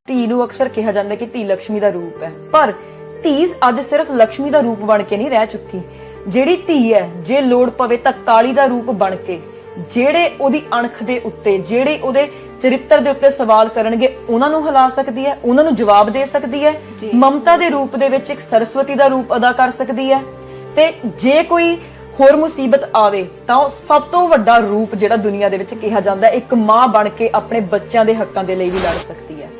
ਧੀ ਨੂੰ ਅਕਸਰ ਕਿਹਾ ਜਾਂਦਾ ਕਿ ਧੀ ਲక్ష్ਮੀ ਦਾ ਰੂਪ ਹੈ, ਪਰ ਧੀ ਅੱਜ ਸਿਰਫ ਲక్ష్ਮੀ ਦਾ ਰੂਪ ਬਣ ਕੇ ਨਹੀਂ ਰਹਿ ਚੁੱਕੀ। ਜਿਹੜੀ ਧੀ ਹੈ, ਜੇ ਲੋੜ ਪਵੇ ਤਾਂ ਕਾਲੀ ਦਾ ਰੂਪ ਬਣ ਕੇ, ਜਿਹੜੇ ਉਹਦੀ ਅਣਖ ਦੇ ਉੱਤੇ, ਜਿਹੜੇ ਉਹਦੇ ਚਰਿੱਤਰ ਦੇ ਉੱਤੇ ਸਵਾਲ ਕਰਨਗੇ ਉਹਨਾਂ ਨੂੰ ਹਿਲਾ ਸਕਦੀ ਹੈ, ਉਹਨਾਂ ਨੂੰ ਜਵਾਬ ਦੇ ਸਕਦੀ ਹੈ। ਮਮਤਾ ਦੇ ਰੂਪ ਦੇ ਵਿੱਚ ਇੱਕ ਸਰਸਵਤੀ ਦਾ ਰੂਪ ਅਦਾ ਕਰ ਸਕਦੀ ਹੈ। ਤੇ ਜੇ ਕੋਈ ਹੋਰ ਮੁਸੀਬਤ ਆਵੇ ਤਾਂ ਉਹ ਸਭ ਤੋਂ ਵੱਡਾ ਰੂਪ ਜਿਹੜਾ ਦੁਨੀਆ ਦੇ ਵਿੱਚ ਕਿਹਾ ਜਾਂਦਾ, ਇੱਕ ਮਾਂ ਬਣ ਕੇ ਆਪਣੇ ਬੱਚਿਆਂ ਦੇ ਹੱਕਾਂ ਦੇ ਲਈ ਵੀ ਲੜ ਸਕਦੀ ਹੈ।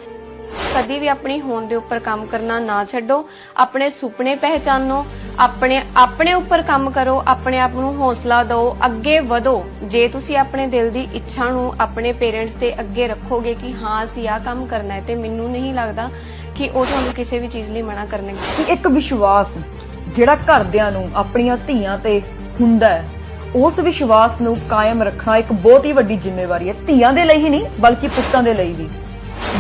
ਕਦੀ ਵੀ ਆਪਣੀ ਹੋਂਦ ਦੇ ਉੱਪਰ ਕੰਮ ਕਰਨਾ ਨਾ ਛੱਡੋ, ਆਪਣੇ ਸੁਪਨੇ ਪਹਿਚਾਨੋ, ਆਪਣੇ ਉੱਪਰ ਕੰਮ ਕਰੋ, ਆਪਣੇ ਆਪ ਨੂੰ ਹੌਸਲਾ ਦਿਓ, ਅੱਗੇ ਵਧੋ। ਜੇ ਤੁਸੀਂ ਆਪਣੇ ਦਿਲ ਦੀ ਇੱਛਾ ਨੂੰ ਆਪਣੇ ਪੇਰੈਂਟਸ ਦੇ ਅੱਗੇ ਰੱਖੋਗੇ ਕਿ ਹਾਂ ਅਸੀਂ ਆਹ ਕੰਮ ਕਰਨਾ ਹੈ, ਤੇ ਮੈਨੂੰ ਨਹੀਂ ਲੱਗਦਾ ਕਿ ਉਹ ਤੁਹਾਨੂੰ ਕਿਸੇ ਵੀ ਚੀਜ਼ ਲਈ ਮਨਾ ਕਰਨਗੇ। ਕਿ ਇੱਕ ਵਿਸ਼ਵਾਸ ਜਿਹੜਾ ਘਰਦਿਆਂ ਨੂੰ ਆਪਣੀਆਂ ਧੀਆਂ ਤੇ ਹੁੰਦਾ ਹੈ, ਉਸ ਵਿਸ਼ਵਾਸ ਨੂੰ ਕਾਇਮ ਰੱਖਣਾ ਇੱਕ ਬਹੁਤ ਹੀ ਵੱਡੀ ਜ਼ਿੰਮੇਵਾਰੀ ਹੈ, ਧੀਆਂ ਦੇ ਲਈ ਹੀ ਨਹੀਂ ਬਲਕਿ ਪੁੱਤਾਂ ਦੇ ਲਈ ਵੀ।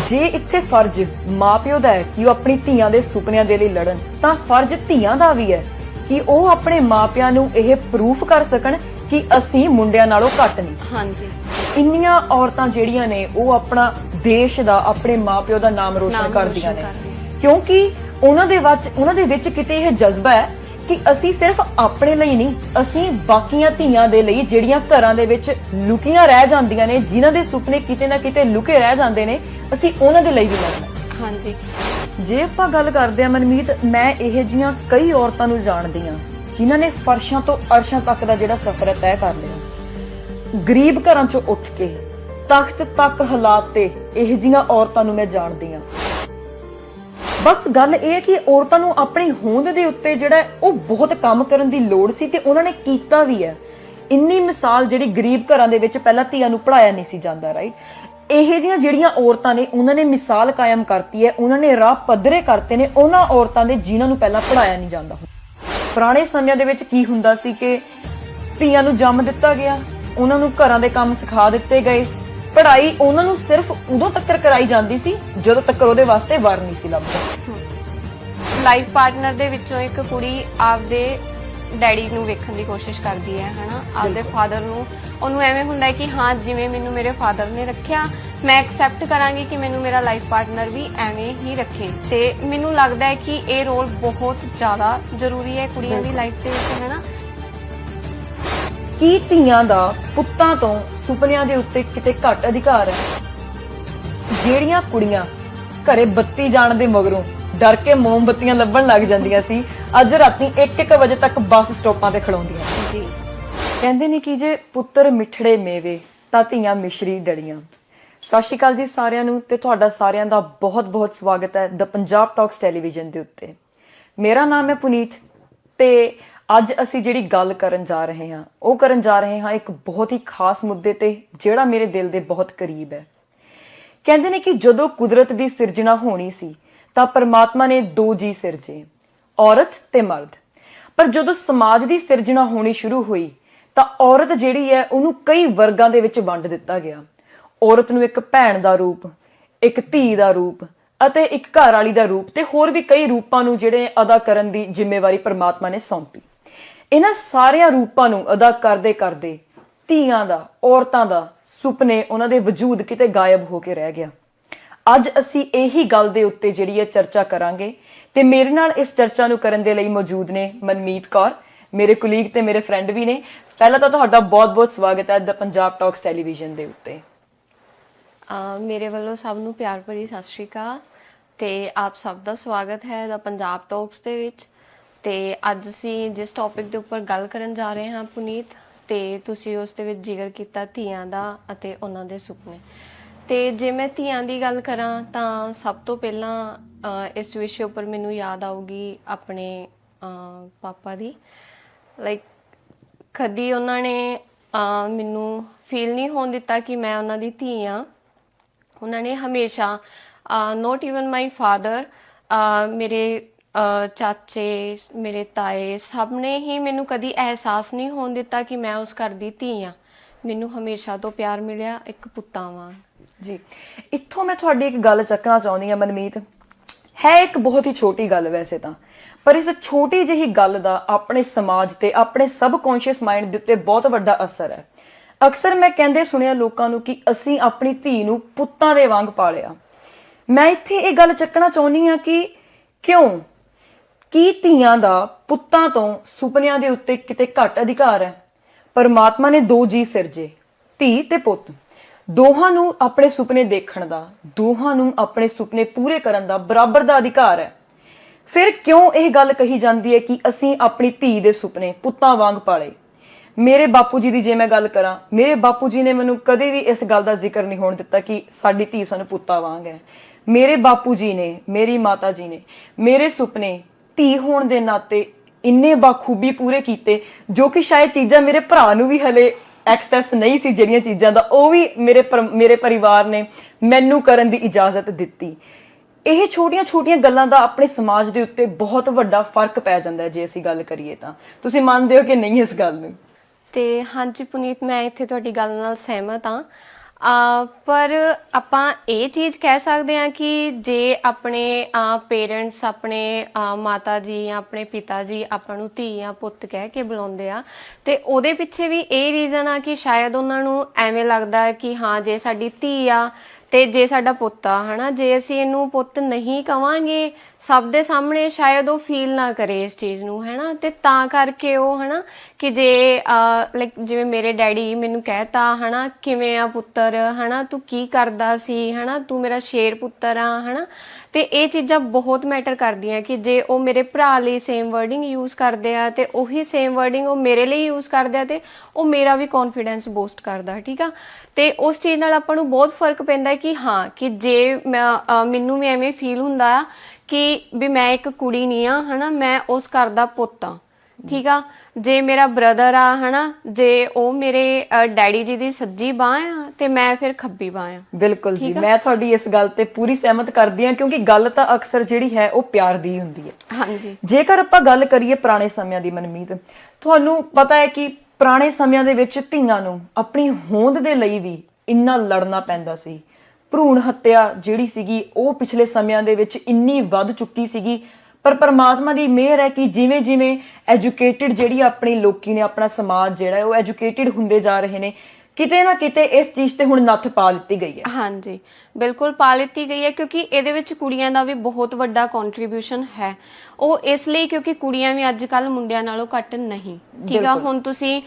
ਜੇ ਇੱਥੇ ਫਰਜ਼ ਮਾਪਿਓ ਦਾ ਹੈ ਕਿ ਉਹ ਆਪਣੀ ਧੀਆਂ ਦੇ ਸੁਪਨਿਆਂ ਦੇ ਲਈ ਲੜਨ, ਤਾਂ ਫਰਜ਼ ਧੀਆਂ ਦਾ ਵੀ ਹੈ ਕਿ ਉਹ ਆਪਣੇ ਮਾਪਿਆਂ ਨੂੰ ਇਹ ਪ੍ਰੂਫ ਕਰ ਸਕਣ ਕਿ ਅਸੀਂ ਮੁੰਡਿਆਂ ਨਾਲੋਂ ਘੱਟ ਨਹੀਂ। ਹਾਂਜੀ, ਇੰਨੀਆਂ ਔਰਤਾਂ ਜਿਹੜੀਆਂ ਨੇ ਉਹ ਆਪਣਾ ਦੇਸ਼ ਦਾ, ਆਪਣੇ ਮਾਪਿਓ ਦਾ ਨਾਮ ਰੋਸ਼ਨ ਕਰਦੀਆਂ ਨੇ, ਕਿਉਂਕਿ ਉਹਨਾਂ ਦੇ ਵਿੱਚ ਕਿਤੇ ਇਹ ਜਜ਼ਬਾ ਹੈ ਕਿ ਅਸੀਂ ਸਿਰਫ ਆਪਣੇ ਲਈ ਨਹੀਂ, ਅਸੀਂ ਬਾਕੀਆਂ ਧੀਆਂ ਦੇ ਲਈ ਜਿਹੜੀਆਂ ਘਰਾਂ ਦੇ ਵਿੱਚ ਲੁਕੀਆਂ ਰਹਿ ਜਾਂਦੀਆਂ ਨੇ, ਜਿਨ੍ਹਾਂ ਦੇ ਸੁਪਨੇ ਕਿਤੇ ਨਾ ਕਿਤੇ ਲੁਕੇ ਰਹਿ ਜਾਂਦੇ ਨੇ, ਅਸੀਂ ਉਹਨਾਂ ਦੇ ਲਈ ਵੀ ਲੜਨਾ। ਹਾਂਜੀ, ਜੇ ਆਪਾਂ ਗੱਲ ਕਰਦੇ ਆ ਮਨਮੀਤ, ਮੈਂ ਇਹ ਜੀਆਂ ਕਈ ਔਰਤਾਂ ਨੂੰ ਜਾਣਦੀ ਆ ਜਿਨ੍ਹਾਂ ਨੇ ਫਰਸ਼ਾਂ ਤੋਂ ਅਰਸ਼ਾਂ ਤੱਕ ਦਾ ਜਿਹੜਾ ਸਫ਼ਰ ਹੈ ਤੈਅ ਕਰ ਲਿਆ। ਗਰੀਬ ਘਰਾਂ ਚੋਂ ਉੱਠ ਕੇ ਤਖਤ ਤੱਕ ਹਾਲਾਤ ਤੇ ਇਹ ਜੀਆਂ ਔਰਤਾਂ ਨੂੰ ਮੈਂ ਜਾਣਦੀ ਆ। ਬਸ ਗੱਲ ਇਹ ਹੈ ਕਿ ਔਰਤਾਂ ਨੂੰ ਆਪਣੀ ਹੋਂਦ ਦੇ ਉੱਤੇ ਜਿਹੜਾ ਉਹ ਬਹੁਤ ਕੰਮ ਕਰਨ ਦੀ ਲੋੜ ਸੀ, ਤੇ ਉਹਨਾਂ ਨੇ ਕੀਤਾ ਵੀ ਹੈ। ਇੰਨੀ ਮਿਸਾਲ ਜਿਹੜੀ ਗਰੀਬ ਘਰਾਂ ਦੇ ਵਿੱਚ ਪਹਿਲਾਂ ਧੀਆਂ ਨੂੰ ਪੜਾਇਆ ਨਹੀਂ ਸੀ ਜਾਂਦਾ, ਰਾਈਟ? ਇਹ ਜਿਹੀਆਂ ਜਿਹੜੀਆਂ ਔਰਤਾਂ ਨੇ ਉਹਨਾਂ ਨੇ ਮਿਸਾਲ ਕਾਇਮ ਕਰਤੀ ਹੈ, ਉਹਨਾਂ ਨੇ ਰਾਹ ਪੱਧਰੇ ਕਰਤੇ ਨੇ ਉਹਨਾਂ ਔਰਤਾਂ ਦੇ ਜਿਨ੍ਹਾਂ ਨੂੰ ਪਹਿਲਾਂ ਪੜਾਇਆ ਨਹੀਂ ਜਾਂਦਾ। ਪੁਰਾਣੇ ਸਮਿਆਂ ਦੇ ਵਿੱਚ ਕੀ ਹੁੰਦਾ ਸੀ ਕਿ ਧੀਆਂ ਨੂੰ ਜੰਮ ਦਿੱਤਾ ਗਿਆ, ਉਹਨਾਂ ਨੂੰ ਘਰਾਂ ਦੇ ਕੰਮ ਸਿਖਾ ਦਿੱਤੇ ਗਏ, ਪੜ੍ਹਾਈ ਉਹਨਾਂ ਨੂੰ ਸਿਰਫ ਉਦੋਂ ਤੱਕ ਕਰਾਈ ਜਾਂਦੀ ਸੀ ਜਦੋਂ ਤੱਕ ਉਹਦੇ ਵਾਸਤੇ ਵਰ ਨਹੀਂ ਸੀ ਲੱਭਦਾ। ਲਾਈਫ ਪਾਰਟਨਰ ਦੇ ਵਿੱਚੋਂ ਇੱਕ ਕੁੜੀ ਆਪਦੇ ਡੈਡੀ ਨੂੰ ਵੇਖਣ ਦੀ ਕੋਸ਼ਿਸ਼ ਕਰਦੀ ਹੈ, ਹਨਾ, ਆਪਦੇ ਫਾਦਰ ਨੂੰ। ਉਹਨੂੰ ਐਵੇਂ ਹੁੰਦਾ ਹੈ ਕਿ ਹਾਂ ਜਿਵੇਂ ਮੈਨੂੰ ਮੇਰੇ ਫਾਦਰ ਨੇ ਰੱਖਿਆ, ਮੈਂ ਐਕਸੈਪਟ ਕਰਾਂਗੀ ਕਿ ਮੈਨੂੰ ਮੇਰਾ ਲਾਈਫ ਪਾਰਟਨਰ ਵੀ ਐਵੇਂ ਹੀ ਰੱਖੇ। ਤੇ ਮੈਨੂੰ ਲੱਗਦਾ ਹੈ ਕਿ ਇਹ ਰੋਲ ਬਹੁਤ ਜ਼ਿਆਦਾ ਜ਼ਰੂਰੀ ਹੈ ਕੁੜੀਆਂ ਦੀ ਲਾਈਫ ਦੇ ਵਿੱਚ, ਹਨਾ। ਕੀ ਧੀਆਂ ਦਾ ਪੁੱਤਾਂ ਤੋਂ ਸੁਪਨਿਆਂ ਦੇ ਉੱਤੇ ਕਿਤੇ ਘੱਟ ਅਧਿਕਾਰ ਹੈ? ਜਿਹੜੀਆਂ ਕੁੜੀਆਂ ਘਰੇ ਬੱਤੀ ਜਾਣ ਦੇ ਮਗਰੋਂ ਡਰ ਕੇ ਮੋਮਬੱਤੀਆਂ ਲੱਭਣ ਲੱਗ ਜਾਂਦੀਆਂ ਸੀ, ਅੱਜ ਰਾਤੀ 1-1 ਵਜੇ ਤੱਕ ਬੱਸ ਸਟਾਪਾਂ ਤੇ ਖੜਾਉਂਦੀਆਂ ਜੀ। ਕਹਿੰਦੇ ਨੇ ਕਿ ਜੇ ਪੁੱਤਰ ਮਿੱਠੜੇ ਮੇਵੇ ਤਾਂ ਧੀਆਂ ਮਿਸ਼ਰੀ ਡਲੀਆਂ। ਸਤਿ ਸ਼੍ਰੀ ਅਕਾਲ ਜੀ ਸਾਰਿਆਂ ਨੂੰ, ਤੇ ਤੁਹਾਡਾ ਸਾਰਿਆਂ ਦਾ ਬਹੁਤ-ਬਹੁਤ ਸਵਾਗਤ ਹੈ ਦ ਪੰਜਾਬ ਟਾਕਸ ਟੈਲੀਵਿਜ਼ਨ ਦੇ ਉੱਤੇ। ਮੇਰਾ ਨਾਮ ਹੈ ਪੁਨੀਤ, ਤੇ ਅੱਜ ਅਸੀਂ ਜਿਹੜੀ ਗੱਲ ਕਰਨ ਜਾ ਰਹੇ ਹਾਂ ਉਹ ਕਰਨ ਜਾ ਰਹੇ ਹਾਂ ਇੱਕ ਬਹੁਤ ਹੀ ਖਾਸ ਮੁੱਦੇ ਤੇ, ਜਿਹੜਾ ਮੇਰੇ ਦਿਲ ਦੇ ਬਹੁਤ ਕਰੀਬ ਹੈ। ਕਹਿੰਦੇ ਨੇ ਕਿ ਜਦੋਂ ਕੁਦਰਤ ਦੀ ਸਿਰਜਣਾ ਹੋਣੀ ਸੀ ਤਾਂ ਪਰਮਾਤਮਾ ਨੇ 2 ਜੀ ਸਿਰਜੇ, ਔਰਤ ਤੇ ਮਰਦ। ਪਰ ਜਦੋਂ ਸਮਾਜ ਦੀ ਸਿਰਜਣਾ ਹੋਣੀ ਸ਼ੁਰੂ ਹੋਈ ਤਾਂ ਔਰਤ ਜਿਹੜੀ ਹੈ ਉਹਨੂੰ ਕਈ ਵਰਗਾਂ ਦੇ ਵਿੱਚ ਵੰਡ ਦਿੱਤਾ ਗਿਆ। ਔਰਤ ਨੂੰ ਇੱਕ ਭੈਣ ਦਾ ਰੂਪ, ਇੱਕ ਧੀ ਦਾ ਰੂਪ ਅਤੇ ਇੱਕ ਘਰ ਵਾਲੀ ਦਾ ਰੂਪ, ਤੇ ਹੋਰ ਵੀ ਕਈ ਰੂਪਾਂ ਨੂੰ ਜਿਹੜੇ ਅਦਾ ਕਰਨ ਦੀ ਜ਼ਿੰਮੇਵਾਰੀ ਪਰਮਾਤਮਾ ਨੇ ਸੌਂਪੀ। ਇਹਨਾਂ ਸਾਰਿਆਂ ਰੂਪਾਂ ਨੂੰ ਅਦਾ ਕਰਦੇ ਕਰਦੇ ਧੀਆਂ ਦਾ, ਔਰਤਾਂ ਦਾ ਸੁਪਨੇ, ਉਹਨਾਂ ਦੇ ਵਜੂਦ ਕਿਤੇ ਗਾਇਬ ਹੋ ਕੇ ਰਹਿ ਗਿਆ। ਅੱਜ ਅਸੀਂ ਇਹੀ ਗੱਲ ਦੇ ਉੱਤੇ ਜਿਹੜੀ ਹੈ ਚਰਚਾ ਕਰਾਂਗੇ, ਤੇ ਮੇਰੇ ਨਾਲ ਇਸ ਚਰਚਾ ਨੂੰ ਕਰਨ ਦੇ ਲਈ ਮੌਜੂਦ ਨੇ ਮਨਮੀਤ ਕੌਰ, ਮੇਰੇ ਕੁਲੀਗ ਤੇ ਮੇਰੇ ਫਰੈਂਡ ਵੀ ਨੇ। ਪਹਿਲਾਂ ਤਾਂ ਤੁਹਾਡਾ ਬਹੁਤ-ਬਹੁਤ ਸਵਾਗਤ ਹੈ ਦ ਪੰਜਾਬ ਟਾਕਸ ਟੈਲੀਵਿਜ਼ਨ ਦੇ ਉੱਤੇ। ਮੇਰੇ ਵੱਲੋਂ ਸਭ ਨੂੰ ਪਿਆਰ ਭਰੀ ਸਤਿ ਸ਼੍ਰੀ ਅਕਾਲ, ਤੇ ਆਪ ਸਭ ਦਾ ਸਵਾਗਤ ਹੈ ਦ ਪੰਜਾਬ ਟਾਕਸ ਦੇ ਵਿੱਚ। ਤੇ ਅੱਜ ਅਸੀਂ ਜਿਸ ਟੌਪਿਕ ਦੇ ਉੱਪਰ ਗੱਲ ਕਰਨ ਜਾ ਰਹੇ ਹਾਂ ਪੁਨੀਤ, ਤੇ ਤੁਸੀਂ ਉਸ ਦੇ ਵਿੱਚ ਜ਼ਿਕਰ ਕੀਤਾ ਧੀਆਂ ਦਾ ਅਤੇ ਉਹਨਾਂ ਦੇ ਸੁਪਨੇ। ਤੇ ਜੇ ਮੈਂ ਧੀਆਂ ਦੀ ਗੱਲ ਕਰਾਂ ਤਾਂ ਸਭ ਤੋਂ ਪਹਿਲਾਂ ਇਸ ਵਿਸ਼ੇ ਉੱਪਰ ਮੈਨੂੰ ਯਾਦ ਆਊਗੀ ਆਪਣੇ ਪਾਪਾ ਦੀ। ਲਾਈਕ ਕਦੀ ਉਹਨਾਂ ਨੇ ਮੈਨੂੰ ਫੀਲ ਨਹੀਂ ਹੋਣ ਦਿੱਤਾ ਕਿ ਮੈਂ ਉਹਨਾਂ ਦੀ ਧੀ ਹਾਂ। ਉਹਨਾਂ ਨੇ ਹਮੇਸ਼ਾ ਨੋਟ ਈਵਨ ਮਾਈ ਫਾਦਰ, ਮੇਰੇ ਚਾਚੇ, ਮੇਰੇ ਤਾਏ, ਸਭ ਨੇ ਹੀ ਮੈਨੂੰ ਕਦੀ ਅਹਿਸਾਸ ਨਹੀਂ ਹੋਣ ਦਿੱਤਾ ਕਿ ਮੈਂ ਉਸ ਘਰ ਦੀ ਧੀ ਹਾਂ। ਮੈਨੂੰ ਹਮੇਸ਼ਾ ਤੋਂ ਪਿਆਰ ਮਿਲਿਆ ਇੱਕ ਪੁੱਤਾਂ ਵਾਂਗ। ਜੀ, ਇੱਥੋਂ ਮੈਂ ਤੁਹਾਡੀ ਇੱਕ ਗੱਲ ਚੱਕਣਾ ਚਾਹੁੰਦੀ ਹਾਂ ਮਨਮੀਤ। ਹੈ ਇੱਕ ਬਹੁਤ ਹੀ ਛੋਟੀ ਗੱਲ ਵੈਸੇ ਤਾਂ, ਪਰ ਇਸ ਛੋਟੀ ਜਿਹੀ ਗੱਲ ਦਾ ਆਪਣੇ ਸਮਾਜ ਤੇ, ਆਪਣੇ ਸਬਕੌਂਸ਼ੀਅਸ ਮਾਈਂਡ ਦੇ ਉੱਤੇ ਬਹੁਤ ਵੱਡਾ ਅਸਰ ਹੈ। ਅਕਸਰ ਮੈਂ ਕਹਿੰਦੇ ਸੁਣਿਆ ਲੋਕਾਂ ਨੂੰ ਕਿ ਅਸੀਂ ਆਪਣੀ ਧੀ ਨੂੰ ਪੁੱਤਾਂ ਦੇ ਵਾਂਗ ਪਾਲਿਆ। ਮੈਂ ਇੱਥੇ ਇਹ ਗੱਲ ਚੱਕਣਾ ਚਾਹੁੰਦੀ ਹਾਂ ਕਿ ਕਿਉਂ ਕੀ ਧੀਆਂ ਦਾ ਪੁੱਤਾਂ ਤੋਂ ਸੁਪਨਿਆਂ ਦੇ ਉੱਤੇ ਕਿਤੇ ਘੱਟ ਅਧਿਕਾਰ ਹੈ? ਪਰਮਾਤਮਾ ਨੇ ਦੋ ਜੀ ਸਿਰਜੇ, ਧੀ ਤੇ ਪੁੱਤ। ਦੋਹਾਂ ਨੂੰ ਆਪਣੇ ਸੁਪਨੇ ਦੇਖਣ ਦਾ, ਦੋਹਾਂ ਨੂੰ ਆਪਣੇ ਸੁਪਨੇ ਪੂਰੇ ਕਰਨ ਦਾ ਬਰਾਬਰ ਦਾ ਅਧਿਕਾਰ ਹੈ। ਫਿਰ ਕਿਉਂ ਇਹ ਗੱਲ ਕਹੀ ਜਾਂਦੀ ਹੈ ਕਿ ਅਸੀਂ ਆਪਣੀ ਧੀ ਦੇ ਸੁਪਨੇ ਪੁੱਤਾਂ ਵਾਂਗ ਪਾਲੇ? ਮੇਰੇ ਬਾਪੂ ਜੀ ਦੀ ਜੇ ਮੈਂ ਗੱਲ ਕਰਾਂ, ਮੇਰੇ ਬਾਪੂ ਜੀ ਨੇ ਮੈਨੂੰ ਕਦੇ ਵੀ ਇਸ ਗੱਲ ਦਾ ਜ਼ਿਕਰ ਨਹੀਂ ਹੋਣ ਦਿੱਤਾ ਕਿ ਸਾਡੀ ਧੀ ਸਾਨੂੰ ਪੁੱਤਾਂ ਵਾਂਗ ਹੈ। ਮੇਰੇ ਬਾਪੂ ਜੀ ਨੇ, ਮੇਰੀ ਮਾਤਾ ਜੀ ਨੇ ਮੇਰੇ ਸੁਪਨੇ ਧੀ ਹੋਣ ਦੇ ਨਾਤੇ ਇੰਨੇ ਬਾਖੂਬੀ ਪੂਰੇ ਕੀਤੇ, ਜੋ ਕਿ ਸ਼ਾਇਦ ਚੀਜ਼ਾਂ ਮੇਰੇ ਭਰਾ ਨੂੰ ਵੀ ਹਲੇ ਐਕਸੈਸ ਨਹੀਂ ਸੀ, ਜਿਹੜੀਆਂ ਚੀਜ਼ਾਂ ਦਾ ਉਹ ਵੀ ਮੇਰੇ ਪਰਿਵਾਰ ਨੇ ਮੈਨੂੰ ਕਰਨ ਦੀ ਇਜਾਜ਼ਤ ਦਿੱਤੀ। ਇਹ ਛੋਟੀਆਂ-ਛੋਟੀਆਂ ਗੱਲਾਂ ਦਾ ਆਪਣੇ ਸਮਾਜ ਦੇ ਉੱਤੇ ਬਹੁਤ ਵੱਡਾ ਫਰਕ ਪੈ ਜਾਂਦਾ ਹੈ ਜੇ ਅਸੀਂ ਗੱਲ ਕਰੀਏ ਤਾਂ। ਤੁਸੀਂ ਮੰਨਦੇ ਹੋ ਕਿ ਨਹੀਂ ਇਸ ਗੱਲ ਨੂੰ? ਤੇ ਹਾਂਜੀ ਪੁਨੀਤ, ਮੈਂ ਇੱਥੇ ਤੁਹਾਡੀ ਗੱਲ ਨਾਲ ਸਹਿਮਤ ਹਾਂ। ਪਰ ਆਪਾਂ ਇਹ ਚੀਜ਼ ਕਹਿ ਸਕਦੇ ਹਾਂ ਕਿ ਜੇ ਆਪਣੇ ਪੇਰੈਂਟਸ, ਆਪਣੇ ਮਾਤਾ ਜੀ ਜਾਂ ਆਪਣੇ ਪਿਤਾ ਜੀ ਆਪਾਂ ਨੂੰ ਧੀ ਜਾਂ ਪੁੱਤ ਕਹਿ ਕੇ ਬੁਲਾਉਂਦੇ ਆ, ਤੇ ਉਹਦੇ ਪਿੱਛੇ ਵੀ ਇਹ ਰੀਜ਼ਨ ਆ ਕਿ ਸ਼ਾਇਦ ਉਹਨਾਂ ਨੂੰ ਐਵੇਂ ਲੱਗਦਾ ਹੈ ਕਿ ਹਾਂ ਜੇ ਸਾਡੀ ਧੀ ਆ ਤੇ ਜੇ ਸਾਡਾ ਪੁੱਤ ਆ, ਹਨਾ, ਜੇ ਅਸੀਂ ਇਹਨੂੰ ਪੁੱਤ ਨਹੀਂ ਕਵਾਂਗੇ ਸਭ ਦੇ ਸਾਹਮਣੇ, ਸ਼ਾਇਦ ਉਹ ਫੀਲ ਨਾ ਕਰੇ ਇਸ ਚੀਜ਼ ਨੂੰ, ਹਨਾ। ਤੇ ਤਾਂ ਕਰਕੇ ਉਹ, ਹਨਾ, ਕਿ ਜੇ ਲਾਈਕ ਜਿਵੇਂ ਮੇਰੇ ਡੈਡੀ ਮੈਨੂੰ ਕਹਿਤਾ, ਹਨਾ, ਕਿਵੇਂ ਆ ਪੁੱਤਰ, ਹਨਾ, ਤੂੰ ਕੀ ਕਰਦਾ ਸੀ, ਹਨਾ, ਤੂੰ ਮੇਰਾ ਸ਼ੇਰ ਪੁੱਤਰ ਆ, ਹਨਾ। ਤੇ ਇਹ ਚੀਜ਼ਾਂ ਬਹੁਤ ਮੈਟਰ ਕਰਦੀਆਂ ਕਿ ਜੇ ਉਹ ਮੇਰੇ ਭਰਾ ਲਈ ਸੇਮ ਵਰਡਿੰਗ ਯੂਜ਼ ਕਰਦੇ ਆ ਤੇ ਉਹੀ ਸੇਮ ਵਰਡਿੰਗ ਉਹ ਮੇਰੇ ਲਈ ਯੂਜ਼ ਕਰਦੇ ਆ, ਤੇ ਉਹ ਮੇਰਾ ਵੀ ਕੌਨਫੀਡੈਂਸ ਬੂਸਟ ਕਰਦਾ, ਠੀਕ ਆ। ਤੇ ਉਸ ਚੀਜ਼ ਨਾਲ ਆਪਾਂ ਨੂੰ ਬਹੁਤ ਫਰਕ ਪੈਂਦਾ ਕਿ ਹਾਂ, ਕਿ ਜੇ ਮੈਨੂੰ ਵੀ ਐਵੇਂ ਫੀਲ ਹੁੰਦਾ ਆ ਕਿ ਵੀ ਮੈਂ ਇੱਕ ਕੁੜੀ ਨਹੀਂ ਆ, ਹਨਾ, ਮੈਂ ਉਸ ਘਰ ਦਾ ਪੁੱਤ ਆ, ਠੀਕ ਆ। ਜੇ ਮੇਰਾ ਬ੍ਰਦਰ ਆ, ਹਨਾ, ਜੇ ਉਹ ਮੇਰੇ ਡੈਡੀ ਜੀ ਦੀ ਸੱਜੀ ਬਾਂਹ ਆ ਤੇ ਮੈਂ ਫਿਰ ਖੱਬੀ ਬਾਂਹ ਆ। ਬਿਲਕੁਲ ਜੀ, ਮੈਂ ਤੁਹਾਡੀ ਇਸ ਗੱਲ ਤੇ ਪੂਰੀ ਸਹਿਮਤ ਕਰਦੀ ਹਾਂ, ਕਿਉਂਕਿ ਗੱਲ ਤਾਂ ਅਕਸਰ ਜਿਹੜੀ ਹੈ ਉਹ ਪਿਆਰ ਦੀ ਹੁੰਦੀ ਹੈ। ਹਾਂਜੀ। ਜੇਕਰ ਆਪਾਂ ਗੱਲ ਕਰੀਏ ਪੁਰਾਣੇ ਸਮਿਆਂ ਦੀ ਮਨਮੀਤ, ਤੁਹਾਨੂੰ ਪਤਾ ਹੈ ਕਿ ਪੁਰਾਣੇ ਸਮਿਆਂ ਦੇ ਵਿੱਚ ਧੀਆਂ ਨੂੰ ਆਪਣੀ ਹੋਂਦ ਦੇ ਲਈ ਵੀ ਇੰਨਾ ਲੜਨਾ ਪੈਂਦਾ ਸੀ। ਭਰੂਣ ਹੱਤਿਆ ਜਿਹੜੀ ਸੀਗੀ ਉਹ ਪਿਛਲੇ ਸਮਿਆਂ ਦੇ ਵਿੱਚ ਇੰਨੀ ਵੱਧ ਚੁੱਕੀ ਸੀਗੀ, ਪਰ ਪਰਮਾਤਮਾ ਦੀ ਮਿਹਰ ਹੈ ਕਿ ਜਿਵੇਂ ਜਿਵੇਂ ਐਜੂਕੇਟਿਡ ਜਿਹੜੀ ਆਪਣੀ ਲੋਕੀ ਨੇ, ਆਪਣਾ ਸਮਾਜ ਜਿਹੜਾ ਹੈ ਉਹ ਐਜੂਕੇਟਿਡ ਹੁੰਦੇ ਜਾ ਰਹੇ ਨੇ, ਕਿਤੇ ਨਾ ਕਿਤੇ ਇਸ ਚੀਜ਼ ਤੇ ਹੁਣ ਨੱਥ ਪਾ ਦਿੱਤੀ ਗਈ ਹੈ। ਹਾਂਜੀ, ਬਿਲਕੁਲ ਪਾ ਲਿੱਤੀ ਗਈ ਹੈ, ਕਿਉਂਕਿ ਇਹਦੇ ਵਿੱਚ ਕੁੜੀਆਂ ਦਾ ਵੀ ਬਹੁਤ ਵੱਡਾ ਕੰਟਰੀਬਿਊਸ਼ਨ ਹੈ। ਉਹ ਇਸ ਲਈ ਕਿਉਂਕਿ ਕੁੜੀਆਂ ਵੀ ਅੱਜ ਕੱਲ ਮੁੰਡਿਆਂ ਨਾਲੋਂ ਘੱਟ ਨਹੀਂ, ਠੀਕ ਆ। ਹੁਣ ਤੁਸੀਂ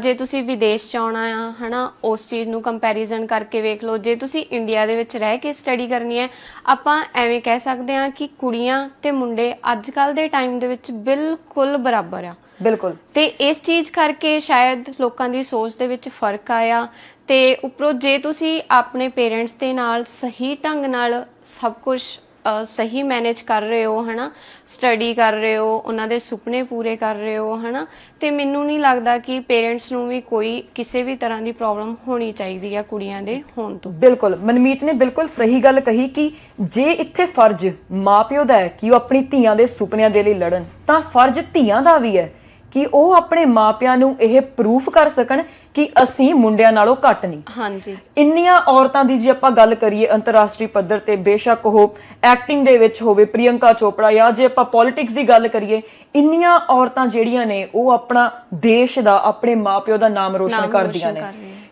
ਜੇ ਤੁਸੀਂ ਵਿਦੇਸ਼ ਚ ਆਉਣਾ ਆ, ਹਨਾ, ਉਸ ਚੀਜ਼ ਨੂੰ ਕੰਪੈਰੀਜ਼ਨ ਕਰਕੇ ਵੇਖ ਲਓ। ਜੇ ਤੁਸੀਂ ਇੰਡੀਆ ਦੇ ਵਿੱਚ ਰਹਿ ਕੇ ਸਟੱਡੀ ਕਰਨੀ ਹੈ, ਆਪਾਂ ਐਵੇਂ ਕਹਿ ਸਕਦੇ ਹਾਂ ਕਿ ਕੁੜੀਆਂ ਤੇ ਮੁੰਡੇ ਅੱਜ ਕੱਲ ਦੇ ਟਾਈਮ ਦੇ ਵਿੱਚ ਬਿਲਕੁਲ ਬਰਾਬਰ ਆ। ਬਿਲਕੁਲ। ਤੇ ਇਸ ਚੀਜ਼ ਕਰਕੇ ਸ਼ਾਇਦ ਲੋਕਾਂ ਦੀ ਸੋਚ ਦੇ ਵਿੱਚ ਫਰਕ ਆਇਆ। ਤੇ ਉੱਪਰੋਂ ਜੇ ਤੁਸੀਂ ਆਪਣੇ ਪੇਰੈਂਟਸ ਦੇ ਨਾਲ ਸਹੀ ਢੰਗ ਨਾਲ ਸਭ ਕੁਝ ਸਹੀ ਮੈਨੇਜ ਕਰ ਰਹੇ ਹੋ, ਹਨਾ, ਸਟੱਡੀ ਕਰ ਰਹੇ ਹੋ, ਉਹਨਾਂ ਦੇ ਸੁਪਨੇ ਪੂਰੇ ਕਰ ਰਹੇ ਹੋ, ਹਨਾ, ਤੇ ਮੈਨੂੰ ਨਹੀਂ ਲੱਗਦਾ ਕਿ ਪੇਰੈਂਟਸ ਨੂੰ ਵੀ ਕੋਈ ਕਿਸੇ ਵੀ ਤਰ੍ਹਾਂ ਦੀ ਪ੍ਰੋਬਲਮ ਹੋਣੀ ਚਾਹੀਦੀ ਆ ਕੁੜੀਆਂ ਦੇ ਹੋਣ ਤੋਂ। ਬਿਲਕੁਲ, ਮਨਮੀਤ ਨੇ ਬਿਲਕੁਲ ਸਹੀ ਗੱਲ ਕਹੀ ਕਿ ਜੇ ਇੱਥੇ ਫਰਜ਼ ਮਾਪਿਓ ਦਾ ਹੈ ਕਿ ਉਹ ਆਪਣੀ ਧੀਆਂ ਦੇ ਸੁਪਨਿਆਂ ਦੇ ਲਈ ਲੜਨ, ਤਾਂ ਫਰਜ਼ ਧੀਆਂ ਦਾ ਵੀ ਹੈ ਕਿ ਉਹ ਆਪਣੇ ਮਾਪਿਆਂ ਨੂੰ ਇਹ ਪ੍ਰੂਫ ਕਰ ਸਕਣ ਕਿ ਅਸੀਂ ਮੁੰਡਿਆਂ ਨਾਲੋਂ ਘੱਟ ਨਹੀਂ। ਹਾਂਜੀ। ਇੰਨੀਆਂ ਔਰਤਾਂ ਦੀ ਜੇ ਆਪਾਂ ਗੱਲ ਕਰੀਏ ਅੰਤਰਰਾਸ਼ਟਰੀ ਪੱਧਰ ਤੇ, ਬੇਸ਼ੱਕ ਉਹ ਐਕਟਿੰਗ ਦੇ ਵਿੱਚ ਹੋਵੇ, ਪ੍ਰਿਯੰਕਾ ਚੋਪੜਾ, ਜਾਂ ਜੇ ਆਪਾਂ ਪੋਲਿਟਿਕਸ ਦੀ ਗੱਲ ਕਰੀਏ, ਇੰਨੀਆਂ ਔਰਤਾਂ ਜਿਹੜੀਆਂ ਨੇ ਉਹ ਆਪਣਾ ਦੇਸ਼ ਦਾ, ਆਪਣੇ ਮਾਪਿਓ ਦਾ ਨਾਮ ਰੋਸ਼ਨ ਕਰਦੀਆਂ ਨੇ,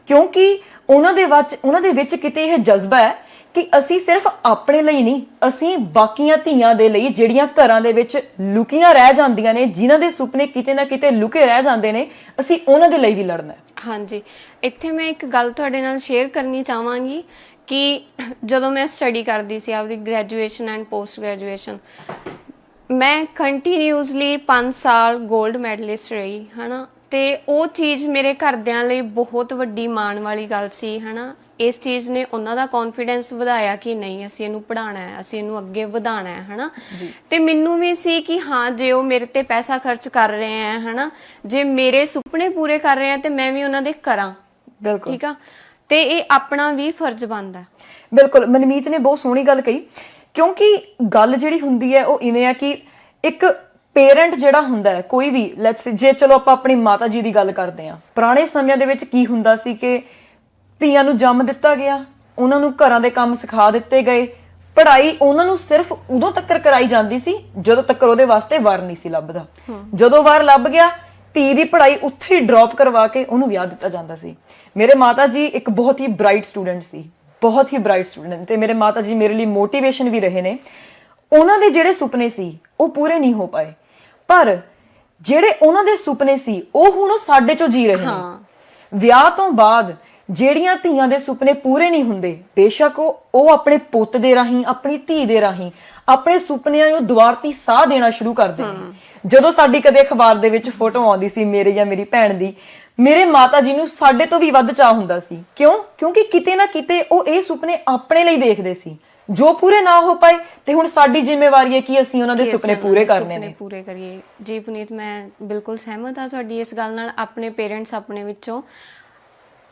ਕਿਉਂਕਿ ਉਹਨਾਂ ਦੇ ਵਿੱਚ ਕਿਤੇ ਇਹ ਜਜ਼ਬਾ ਹੈ ਕਿ ਅਸੀਂ ਸਿਰਫ ਆਪਣੇ ਲਈ ਨਹੀਂ, ਅਸੀਂ ਬਾਕੀਆਂ ਧੀਆਂ ਦੇ ਲਈ ਜਿਹੜੀਆਂ ਘਰਾਂ ਦੇ ਵਿੱਚ ਲੁਕੀਆਂ ਰਹਿ ਜਾਂਦੀਆਂ ਨੇ, ਜਿਨ੍ਹਾਂ ਦੇ ਸੁਪਨੇ ਕਿਤੇ ਨਾ ਕਿਤੇ ਲੁਕੇ ਰਹਿ ਜਾਂਦੇ ਨੇ, ਅਸੀਂ ਉਹਨਾਂ ਦੇ ਲਈ ਵੀ ਲੜਨਾ ਹੈ। ਹਾਂਜੀ, ਇੱਥੇ ਮੈਂ ਇੱਕ ਗੱਲ ਤੁਹਾਡੇ ਨਾਲ ਸ਼ੇਅਰ ਕਰਨੀ ਚਾਹਾਂਗੀ ਕਿ ਜਦੋਂ ਮੈਂ ਸਟੱਡੀ ਕਰਦੀ ਸੀ ਆਪਦੀ ਗ੍ਰੈਜੂਏਸ਼ਨ ਐਂਡ ਪੋਸਟ ਗ੍ਰੈਜੂਏਸ਼ਨ, ਮੈਂ ਕੰਟੀਨਿਊਸਲੀ 5 ਸਾਲ 골ਡ ਮੈਡਲਿਸਟ ਰਹੀ, ਹਨਾ। ਤੇ ਉਹ ਚੀਜ਼ ਮੇਰੇ ਘਰਦਿਆਂ ਲਈ ਬਹੁਤ ਵੱਡੀ ਮਾਣ ਵਾਲੀ ਗੱਲ ਸੀ, ਹਨਾ। ਇਸ ਚੀਜ਼ ਨੇ ਉਹਨਾਂ ਦਾ ਕੌਨਫੀਡੈਂਸ ਵਧਾਇਆ ਕਿ ਨਹੀਂ, ਅਸੀਂ ਇਹਨੂੰ ਪੜ੍ਹਾਉਣਾ ਹੈ, ਅਸੀਂ ਇਹਨੂੰ ਅੱਗੇ ਵਧਾਉਣਾ ਹੈ, ਹਨਾ। ਤੇ ਮੈਨੂੰ ਵੀ ਸੀ ਕਿ ਹਾਂ, ਜੇ ਉਹ ਮੇਰੇ ਤੇ ਪੈਸਾ ਖਰਚ ਕਰ ਰਹੇ ਹੈ, ਹਨਾ, ਜੇ ਮੇਰੇ ਸੁਪਨੇ ਪੂਰੇ ਕਰ ਰਹੇ ਆ ਤੇ ਮੈਂ ਵੀ ਉਹਨਾਂ ਦੇ ਕਰਾਂ। ਬਿਲਕੁਲ, ਠੀਕ ਆ। ਤੇ ਇਹ ਆਪਣਾ ਵੀ ਫਰਜ਼ ਬਣਦਾ। ਬਿਲਕੁਲ, ਮਨਮੀਤ ਨੇ ਬਹੁਤ ਸੋਹਣੀ ਗੱਲ ਕਹੀ, ਕਿਉਂਕਿ ਗੱਲ ਜਿਹੜੀ ਹੁੰਦੀ ਹੈ ਉਹ ਇਵੇਂ ਆ ਕਿ ਇੱਕ ਪੇਰੈਂਟ ਜਿਹੜਾ ਹੁੰਦਾ ਹੈ, ਕੋਈ ਵੀ, ਲੈਟਸ ਜੇ ਚਲੋ ਆਪਾਂ ਆਪਣੀ ਮਾਤਾ ਜੀ ਦੀ ਗੱਲ ਕਰਦੇ ਹਾਂ, ਪੁਰਾਣੇ ਸਮਿਆਂ ਦੇ ਵਿੱਚ ਕੀ ਹੁੰਦਾ ਸੀ ਕਿ ਧੀਆਂ ਨੂੰ ਜੰਮ ਦਿੱਤਾ ਗਿਆ, ਉਹਨਾਂ ਨੂੰ ਘਰਾਂ ਦੇ ਕੰਮ ਸਿਖਾ ਦਿੱਤੇ ਗਏ, ਪੜ੍ਹਾਈ ਉਹਨਾਂ ਨੂੰ ਸਿਰਫ ਉਦੋਂ ਤੱਕ ਕਰਾਈ ਜਾਂਦੀ ਸੀ ਜਦੋਂ ਤੱਕ ਉਹਦੇ ਵਾਸਤੇ ਵਰ ਨਹੀਂ ਸੀ ਲੱਭਦਾ। ਜਦੋਂ ਵਰ ਲੱਭ ਗਿਆ, ਧੀ ਦੀ ਪੜ੍ਹਾਈ ਉੱਥੇ ਹੀ ਡ੍ਰੌਪ ਕਰਵਾ ਕੇ ਉਹਨੂੰ ਵਿਆਹ ਦਿੱਤਾ ਜਾਂਦਾ ਸੀ। ਮੇਰੇ ਮਾਤਾ ਜੀ ਇੱਕ ਬਹੁਤ ਹੀ ਬ੍ਰਾਈਟ ਸਟੂਡੈਂਟ ਸੀ, ਬਹੁਤ ਹੀ ਬ੍ਰਾਈਟ ਸਟੂਡੈਂਟ ਤੇ ਮੇਰੇ ਮਾਤਾ ਜੀ ਮੇਰੇ ਲਈ ਮੋਟੀਵੇਸ਼ਨ ਵੀ ਰਹੇ ਨੇ। ਉਹਨਾਂ ਦੇ ਜਿਹੜੇ ਸੁਪਨੇ ਸੀ ਉਹ ਪੂਰੇ ਨਹੀਂ ਹੋ ਪਾਏ, ਪਰ ਜਿਹੜੇ ਉਹਨਾਂ ਦੇ ਸੁਪਨੇ ਸੀ ਉਹ ਹੁਣ ਉਹ ਸਾਡੇ ਚੋਂ ਜੀ ਰਹੇ ਨੇ। ਵਿਆਹ ਤੋਂ ਬਾਅਦ ਜਿਹੜੀਆਂ ਧੀਆਂ ਦੇ ਸੁਪਨੇ ਪੂਰੇ ਨਹੀਂ ਹੁੰਦੇ, ਬੇਸ਼ੱਕ ਉਹ ਆਪਣੇ ਪੁੱਤ ਦੇ ਰਾਹੀਂ, ਆਪਣੀ ਧੀ ਦੇ ਰਾਹੀਂ ਆਪਣੇ ਸੁਪਨਿਆਂ ਨੂੰ ਦੁਬਾਰਤੀ ਸਾਹ ਦੇਣਾ ਸ਼ੁਰੂ ਕਰਦੇ ਨੇ। ਜਦੋਂ ਸਾਡੀ ਕਦੇ ਅਖਬਾਰ ਦੇ ਵਿੱਚ ਫੋਟੋ ਆਉਂਦੀ ਸੀ ਮੇਰੇ ਜਾਂ ਮੇਰੀ ਭੈਣ ਦੀ, ਮੇਰੇ ਮਾਤਾ ਜੀ ਨੂੰ ਸਾਡੇ ਤੋਂ ਵੀ ਵੱਧ ਚਾਹ ਹੁੰਦਾ ਸੀ। ਕਿਉਂਕਿ ਕਿਤੇ ਨਾ ਕਿਤੇ ਉਹ ਇਹ ਸੁਪਨੇ ਆਪਣੇ ਲਈ ਦੇਖਦੇ ਸੀ, ਜੋ ਪੂਰੇ ਨਾ ਹੋ ਪਾਏ ਤੇ ਹੁਣ ਸਾਡੀ ਜ਼ਿੰਮੇਵਾਰੀ ਹੈ ਕਿ ਅਸੀਂ ਉਹਨਾਂ ਦੇ ਸੁਪਨੇ ਪੂਰੇ ਕਰਨੇ ਨੇ। ਪੂਰੇ ਕਰੀਏ ਜੀ। ਪੁਨੀਤ, ਮੈਂ ਬਿਲਕੁਲ ਸਹਿਮਤ ਹਾਂ ਤੁਹਾਡੀ ਇਸ ਗੱਲ ਨਾਲ। ਆਪਣੇ ਪੇਰੈਂਟਸ ਆਪਣੇ ਵਿੱਚੋਂ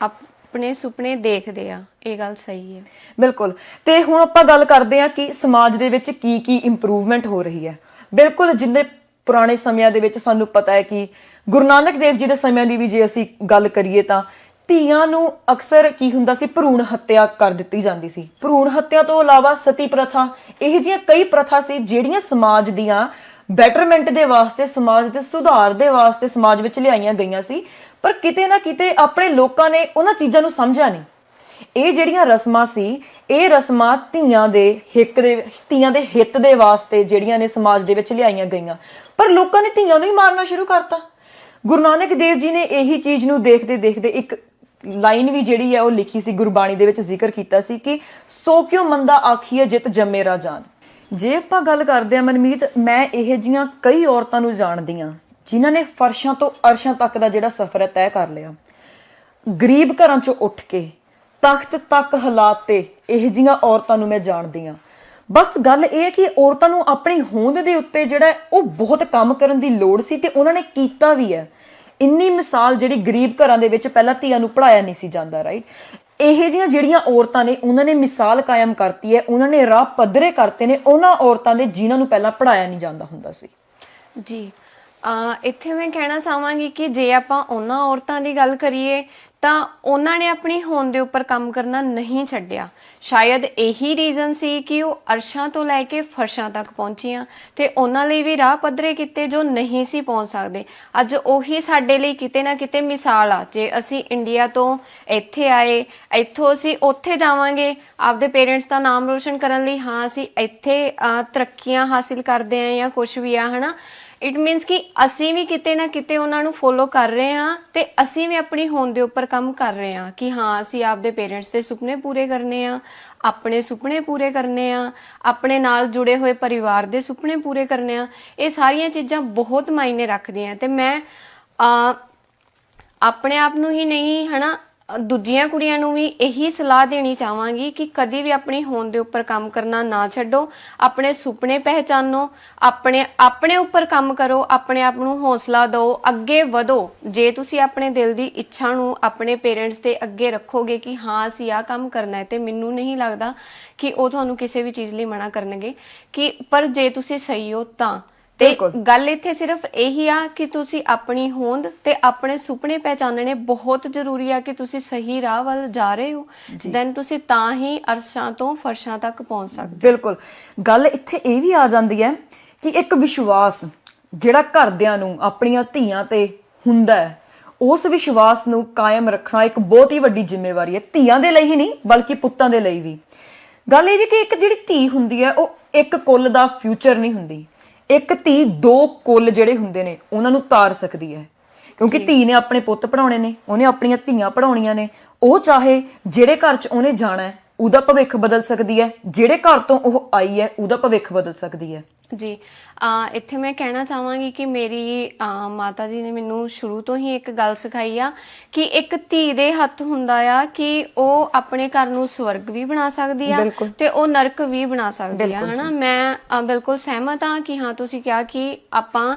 ਆਪਣੇ ਸੁਪਨੇ ਦੇਖਦੇ ਆ, ਇਹ ਗੱਲ ਸਹੀ ਹੈ ਬਿਲਕੁਲ। ਤੇ ਹੁਣ ਆਪਾਂ ਗੱਲ ਕਰਦੇ ਹਾਂ ਕਿ ਸਮਾਜ ਦੇ ਵਿੱਚ ਕੀ ਇੰਪਰੂਵਮੈਂਟ ਹੋ ਰਹੀ ਹੈ। ਬਿਲਕੁਲ, ਜਿੰਨੇ ਪੁਰਾਣੇ ਸਮਿਆਂ ਦੇ ਵਿੱਚ ਸਾਨੂੰ ਪਤਾ ਹੈ ਕਿ ਗੁਰੂ ਨਾਨਕ ਦੇਵ ਜੀ ਦੇ ਸਮਿਆਂ ਦੀ ਵੀ ਜੇ ਅਸੀਂ ਗੱਲ ਕਰੀਏ ਤਾਂ ਧੀਆਂ ਨੂੰ ਅਕਸਰ ਕੀ ਹੁੰਦਾ ਸੀ, ਭਰੂਣ ਹੱਤਿਆ ਕਰ ਦਿੱਤੀ ਜਾਂਦੀ ਸੀ। ਭਰੂਣ ਹੱਤਿਆ ਤੋਂ ਇਲਾਵਾ ਸਤੀ ਪ੍ਰਥਾ, ਇਹ ਜਿਹੀਆਂ ਕਈ ਪ੍ਰਥਾ ਸੀ ਜਿਹੜੀਆਂ ਸਮਾਜ ਦੀਆਂ ਬੈਟਰਮੈਂਟ ਦੇ ਵਾਸਤੇ, ਸਮਾਜ ਦੇ ਸੁਧਾਰ ਦੇ ਵਾਸਤੇ ਸਮਾਜ ਵਿੱਚ ਲਿਆਈਆਂ ਗਈਆਂ ਸੀ। ਪਰ ਕਿਤੇ ਨਾ ਕਿਤੇ ਆਪਣੇ ਲੋਕਾਂ ਨੇ ਉਹਨਾਂ ਚੀਜ਼ਾਂ ਨੂੰ ਸਮਝਿਆ ਨਹੀਂ। ਇਹ ਜਿਹੜੀਆਂ ਰਸਮਾਂ ਸੀ, ਇਹ ਰਸਮਾਂ ਧੀਆਂ ਦੇ ਹਿੱਤ ਦੇ ਵਾਸਤੇ ਜਿਹੜੀਆਂ ਨੇ ਸਮਾਜ ਦੇ ਵਿੱਚ ਲਿਆਈਆਂ ਗਈਆਂ, ਪਰ ਲੋਕਾਂ ਨੇ ਧੀਆਂ ਨੂੰ ਹੀ ਮਾਰਨਾ ਸ਼ੁਰੂ ਕਰਤਾ। ਗੁਰੂ ਨਾਨਕ ਦੇਵ ਜੀ ਨੇ ਇਹੀ ਚੀਜ਼ ਨੂੰ ਦੇਖਦੇ ਦੇਖਦੇ ਇੱਕ ਲਾਈਨ ਵੀ ਜਿਹੜੀ ਹੈ ਉਹ ਲਿਖੀ ਸੀ, ਗੁਰਬਾਣੀ ਦੇ ਵਿੱਚ ਜ਼ਿਕਰ ਕੀਤਾ ਸੀ ਕਿ ਸੋ ਕਿਉ ਮੰਦਾ ਆਖੀਏ ਜਿਤ ਜੰਮੇ ਰਾਜਾਨ। ਜੇ ਆਪਾਂ ਗੱਲ ਕਰਦੇ ਹਾਂ ਮਨਮੀਤ, ਮੈਂ ਇਹ ਜੀਆਂ ਕਈ ਔਰਤਾਂ ਨੂੰ ਜਾਣਦੀ ਹਾਂ ਜਿਨ੍ਹਾਂ ਨੇ ਫਰਸ਼ਾਂ ਤੋਂ ਅਰਸ਼ਾਂ ਤੱਕ ਦਾ ਜਿਹੜਾ ਸਫ਼ਰ ਹੈ ਤੈਅ ਕਰ ਲਿਆ। ਗਰੀਬ ਘਰਾਂ ਚੋਂ ਉੱਠ ਕੇ ਤਖਤ ਤੱਕ ਹਾਲਾਤ ਤੇ ਇਹ ਜੀਆਂ ਔਰਤਾਂ ਨੂੰ ਮੈਂ ਜਾਣਦੀ ਹਾਂ। ਬਸ ਗੱਲ ਇਹ ਹੈ ਕਿ ਔਰਤਾਂ ਨੂੰ ਆਪਣੀ ਹੋਂਦ ਦੇ ਉੱਤੇ ਜਿਹੜਾ ਉਹ ਬਹੁਤ ਕੰਮ ਕਰਨ ਦੀ ਲੋੜ ਸੀ ਤੇ ਉਹਨਾਂ ਨੇ ਕੀਤਾ ਵੀ ਹੈ। ਇੰਨੀ ਮਿਸਾਲ ਜਿਹੜੀ ਗਰੀਬ ਘਰਾਂ ਦੇ ਵਿੱਚ ਪਹਿਲਾਂ ਧੀਆਂ ਨੂੰ ਪੜਾਇਆ ਨਹੀਂ ਸੀ ਜਾਂਦਾ, ਰਾਈਟ। ਇਹ ਜਿਹੜੀਆਂ ਔਰਤਾਂ ਨੇ ਉਹਨਾਂ ਨੇ ਮਿਸਾਲ ਕਾਇਮ ਕਰਤੀ ਹੈ, ਉਹਨਾਂ ਨੇ ਰਾਹ ਪੱਧਰੇ ਕਰਤੇ ਨੇ ਉਹਨਾਂ ਔਰਤਾਂ ਦੇ ਜਿਨ੍ਹਾਂ ਨੂੰ ਪਹਿਲਾਂ ਪੜਾਇਆ ਨਹੀਂ ਜਾਂਦਾ ਹੁੰਦਾ ਸੀ। ਜੀ, ਇੱਥੇ ਮੈਂ ਕਹਿਣਾ ਚਾਹਾਂਗੀ ਕਿ ਜੇ ਆਪਾਂ ਉਹਨਾਂ ਔਰਤਾਂ ਦੀ ਗੱਲ ਕਰੀਏ ਤਾਂ ਉਹਨਾਂ ਨੇ ਆਪਣੀ ਹੋਂਦ ਦੇ ਉੱਪਰ ਕੰਮ ਕਰਨਾ ਨਹੀਂ ਛੱਡਿਆ। ਸ਼ਾਇਦ ਇਹੀ ਰੀਜ਼ਨ ਸੀ ਕਿ ਉਹ ਅਰਸ਼ਾਂ ਤੋਂ ਲੈ ਕੇ ਫਰਸ਼ਾਂ ਤੱਕ ਪਹੁੰਚੀਆਂ ਤੇ ਉਹਨਾਂ ਲਈ ਵੀ ਰਾਹ ਪੱਧਰੇ ਕੀਤੇ ਜੋ ਨਹੀਂ ਸੀ ਪਹੁੰਚ ਸਕਦੇ। ਅੱਜ ਉਹੀ ਸਾਡੇ ਲਈ ਕਿਤੇ ਨਾ ਕਿਤੇ ਮਿਸਾਲ ਆ। ਜੇ ਅਸੀਂ ਇੰਡੀਆ ਤੋਂ ਇੱਥੇ ਆਏ, ਇੱਥੋਂ ਅਸੀਂ ਉੱਥੇ ਜਾਵਾਂਗੇ ਆਪਦੇ ਪੇਰੈਂਟਸ ਦਾ ਨਾਮ ਰੋਸ਼ਨ ਕਰਨ ਲਈ, ਹਾਂ ਅਸੀਂ ਇੱਥੇ ਤਰੱਕੀਆਂ ਹਾਸਿਲ ਕਰਦੇ ਹਾਂ ਜਾਂ ਕੁਛ ਵੀ ਆ, ਹਨਾ। ਇਟ ਮੀਨਸ ਕਿ ਅਸੀਂ ਵੀ ਕਿਤੇ ਨਾ ਕਿਤੇ ਉਹਨਾਂ ਨੂੰ ਫੋਲੋ ਕਰ ਰਹੇ ਹਾਂ ਤੇ ਅਸੀਂ ਵੀ ਆਪਣੀ ਹੋਂਦ ਦੇ ਉੱਪਰ ਕੰਮ ਕਰ ਰਹੇ ਹਾਂ ਕਿ ਹਾਂ ਅਸੀਂ ਆਪਦੇ ਪੇਰੈਂਟਸ ਦੇ ਸੁਪਨੇ ਪੂਰੇ ਕਰਨੇ ਆ, ਆਪਣੇ ਸੁਪਨੇ ਪੂਰੇ ਕਰਨੇ ਆ, ਆਪਣੇ ਨਾਲ ਜੁੜੇ ਹੋਏ ਪਰਿਵਾਰ ਦੇ ਸੁਪਨੇ ਪੂਰੇ ਕਰਨੇ ਆ। ਇਹ ਸਾਰੀਆਂ ਚੀਜ਼ਾਂ ਬਹੁਤ ਮਾਇਨੇ ਰੱਖਦੀਆਂ ਤੇ ਮੈਂ ਆਪਣੇ ਆਪ ਨੂੰ ਹੀ ਨਹੀਂ, ਹਨਾ, ਦੂਜੀਆਂ ਕੁੜੀਆਂ ਨੂੰ ਵੀ ਇਹੀ ਸਲਾਹ ਦੇਣੀ ਚਾਹਾਂਗੀ ਕਿ ਕਦੀ ਵੀ ਆਪਣੀ ਹੋਂਦ ਦੇ ਉੱਪਰ ਕੰਮ ਕਰਨਾ ਨਾ ਛੱਡੋ। ਆਪਣੇ ਸੁਪਨੇ ਪਹਿਚਾਨੋ, ਆਪਣੇ ਉੱਪਰ ਕੰਮ ਕਰੋ, ਆਪਣੇ ਆਪ ਨੂੰ ਹੌਸਲਾ ਦਿਓ, ਅੱਗੇ ਵਧੋ। ਜੇ ਤੁਸੀਂ ਆਪਣੇ ਦਿਲ ਦੀ ਇੱਛਾ ਨੂੰ ਆਪਣੇ ਪੇਰੈਂਟਸ ਦੇ ਅੱਗੇ ਰੱਖੋਗੇ ਕਿ ਹਾਂ ਅਸੀਂ ਆਹ ਕੰਮ ਕਰਨਾ ਹੈ, ਤੇ ਮੈਨੂੰ ਨਹੀਂ ਲੱਗਦਾ ਕਿ ਉਹ ਤੁਹਾਨੂੰ ਕਿਸੇ ਵੀ ਚੀਜ਼ ਲਈ ਮਨਾ ਕਰਨਗੇ। ਪਰ ਜੇ ਤੁਸੀਂ ਸਹੀ ਹੋ ਤਾਂ ਤੇ ਗੱਲ ਇੱਥੇ ਸਿਰਫ ਇਹੀ ਆ ਕਿ ਤੁਸੀਂ ਆਪਣੀ ਹੋਂਦ ਤੇ ਆਪਣੇ ਸੁਪਨੇ ਪਹਿਚਾਨਣੇ ਬਹੁਤ ਜ਼ਰੂਰੀ ਆ ਕਿ ਤੁਸੀਂ ਸਹੀ ਰਾਹ ਵੱਲ ਜਾ ਰਹੇ ਹੋ, ਦੈਨ ਤੁਸੀਂ ਤਾਂ ਹੀ ਅਰਸ਼ਾਂ ਤੋਂ ਫਰਸ਼ਾਂ ਤੱਕ ਪਹੁੰਚ ਸਕਦੇ। ਬਿਲਕੁਲ, ਗੱਲ ਇੱਥੇ ਇਹ ਵੀ ਆ ਜਾਂਦੀ ਹੈ ਕਿ ਇੱਕ ਵਿਸ਼ਵਾਸ ਜਿਹੜਾ ਘਰਦਿਆਂ ਨੂੰ ਆਪਣੀਆਂ ਧੀਆਂ ਤੇ ਹੁੰਦਾ ਹੈ, ਉਸ ਵਿਸ਼ਵਾਸ ਨੂੰ ਕਾਇਮ ਰੱਖਣਾ ਇੱਕ ਬਹੁਤ ਹੀ ਵੱਡੀ ਜ਼ਿੰਮੇਵਾਰੀ ਹੈ, ਧੀਆਂ ਦੇ ਲਈ ਹੀ ਨਹੀਂ ਬਲਕਿ ਪੁੱਤਾਂ ਦੇ ਲਈ ਵੀ। ਗੱਲ ਇਹ ਵੀ ਕਿ ਇੱਕ ਜਿਹੜੀ ਧੀ ਹੁੰਦੀ ਹੈ ਉਹ ਇੱਕ ਕੁੱਲ ਦਾ ਫਿਊਚਰ ਨਹੀਂ ਹੁੰਦੀ। ਇੱਕ ਧੀ ਦੋ ਕੁੱਲ ਜਿਹੜੇ ਹੁੰਦੇ ਨੇ ਉਹਨਾਂ ਨੂੰ ਤਾਰ ਸਕਦੀ ਹੈ, ਕਿਉਂਕਿ ਧੀ ਨੇ ਆਪਣੇ ਪੁੱਤ ਪੜਾਉਣੇ ਨੇ, ਉਹਨੇ ਆਪਣੀਆਂ ਧੀਆਂ ਪੜਾਉਣੀਆਂ ਨੇ। ਉਹ ਚਾਹੇ ਜਿਹੜੇ ਘਰ 'ਚ ਉਹਨੇ ਜਾਣਾ ਹੈ ਉਹਦਾ ਭਵਿੱਖ ਬਦਲ ਸਕਦੀ ਹੈ, ਜਿਹੜੇ ਘਰ ਤੋਂ ਉਹ ਆਈ ਹੈ ਉਹਦਾ ਭਵਿੱਖ ਬਦਲ ਸਕਦੀ ਹੈ। ਜੀ, ਇੱਥੇ ਮੈਂ ਕਹਿਣਾ ਚਾਹਾਂਗੀ ਕਿ ਮੇਰੀ ਮਾਤਾ ਜੀ ਨੇ ਮੈਨੂੰ ਸ਼ੁਰੂ ਤੋਂ ਹੀ ਇੱਕ ਗੱਲ ਸਿਖਾਈ ਆ ਕਿ ਇੱਕ ਧੀ ਦੇ ਹੱਥ ਹੁੰਦਾ ਆ ਕਿ ਉਹ ਆਪਣੇ ਘਰ ਨੂੰ ਸਵਰਗ ਵੀ ਬਣਾ ਸਕਦੀ ਆ ਤੇ ਉਹ ਨਰਕ ਵੀ ਬਣਾ ਸਕਦੀ ਆ, ਹਨਾ। ਮੈਂ ਬਿਲਕੁਲ ਸਹਿਮਤ ਹਾਂ ਕਿ ਹਾਂ ਤੁਸੀਂ ਕਿਹਾ ਕਿ ਆਪਾਂ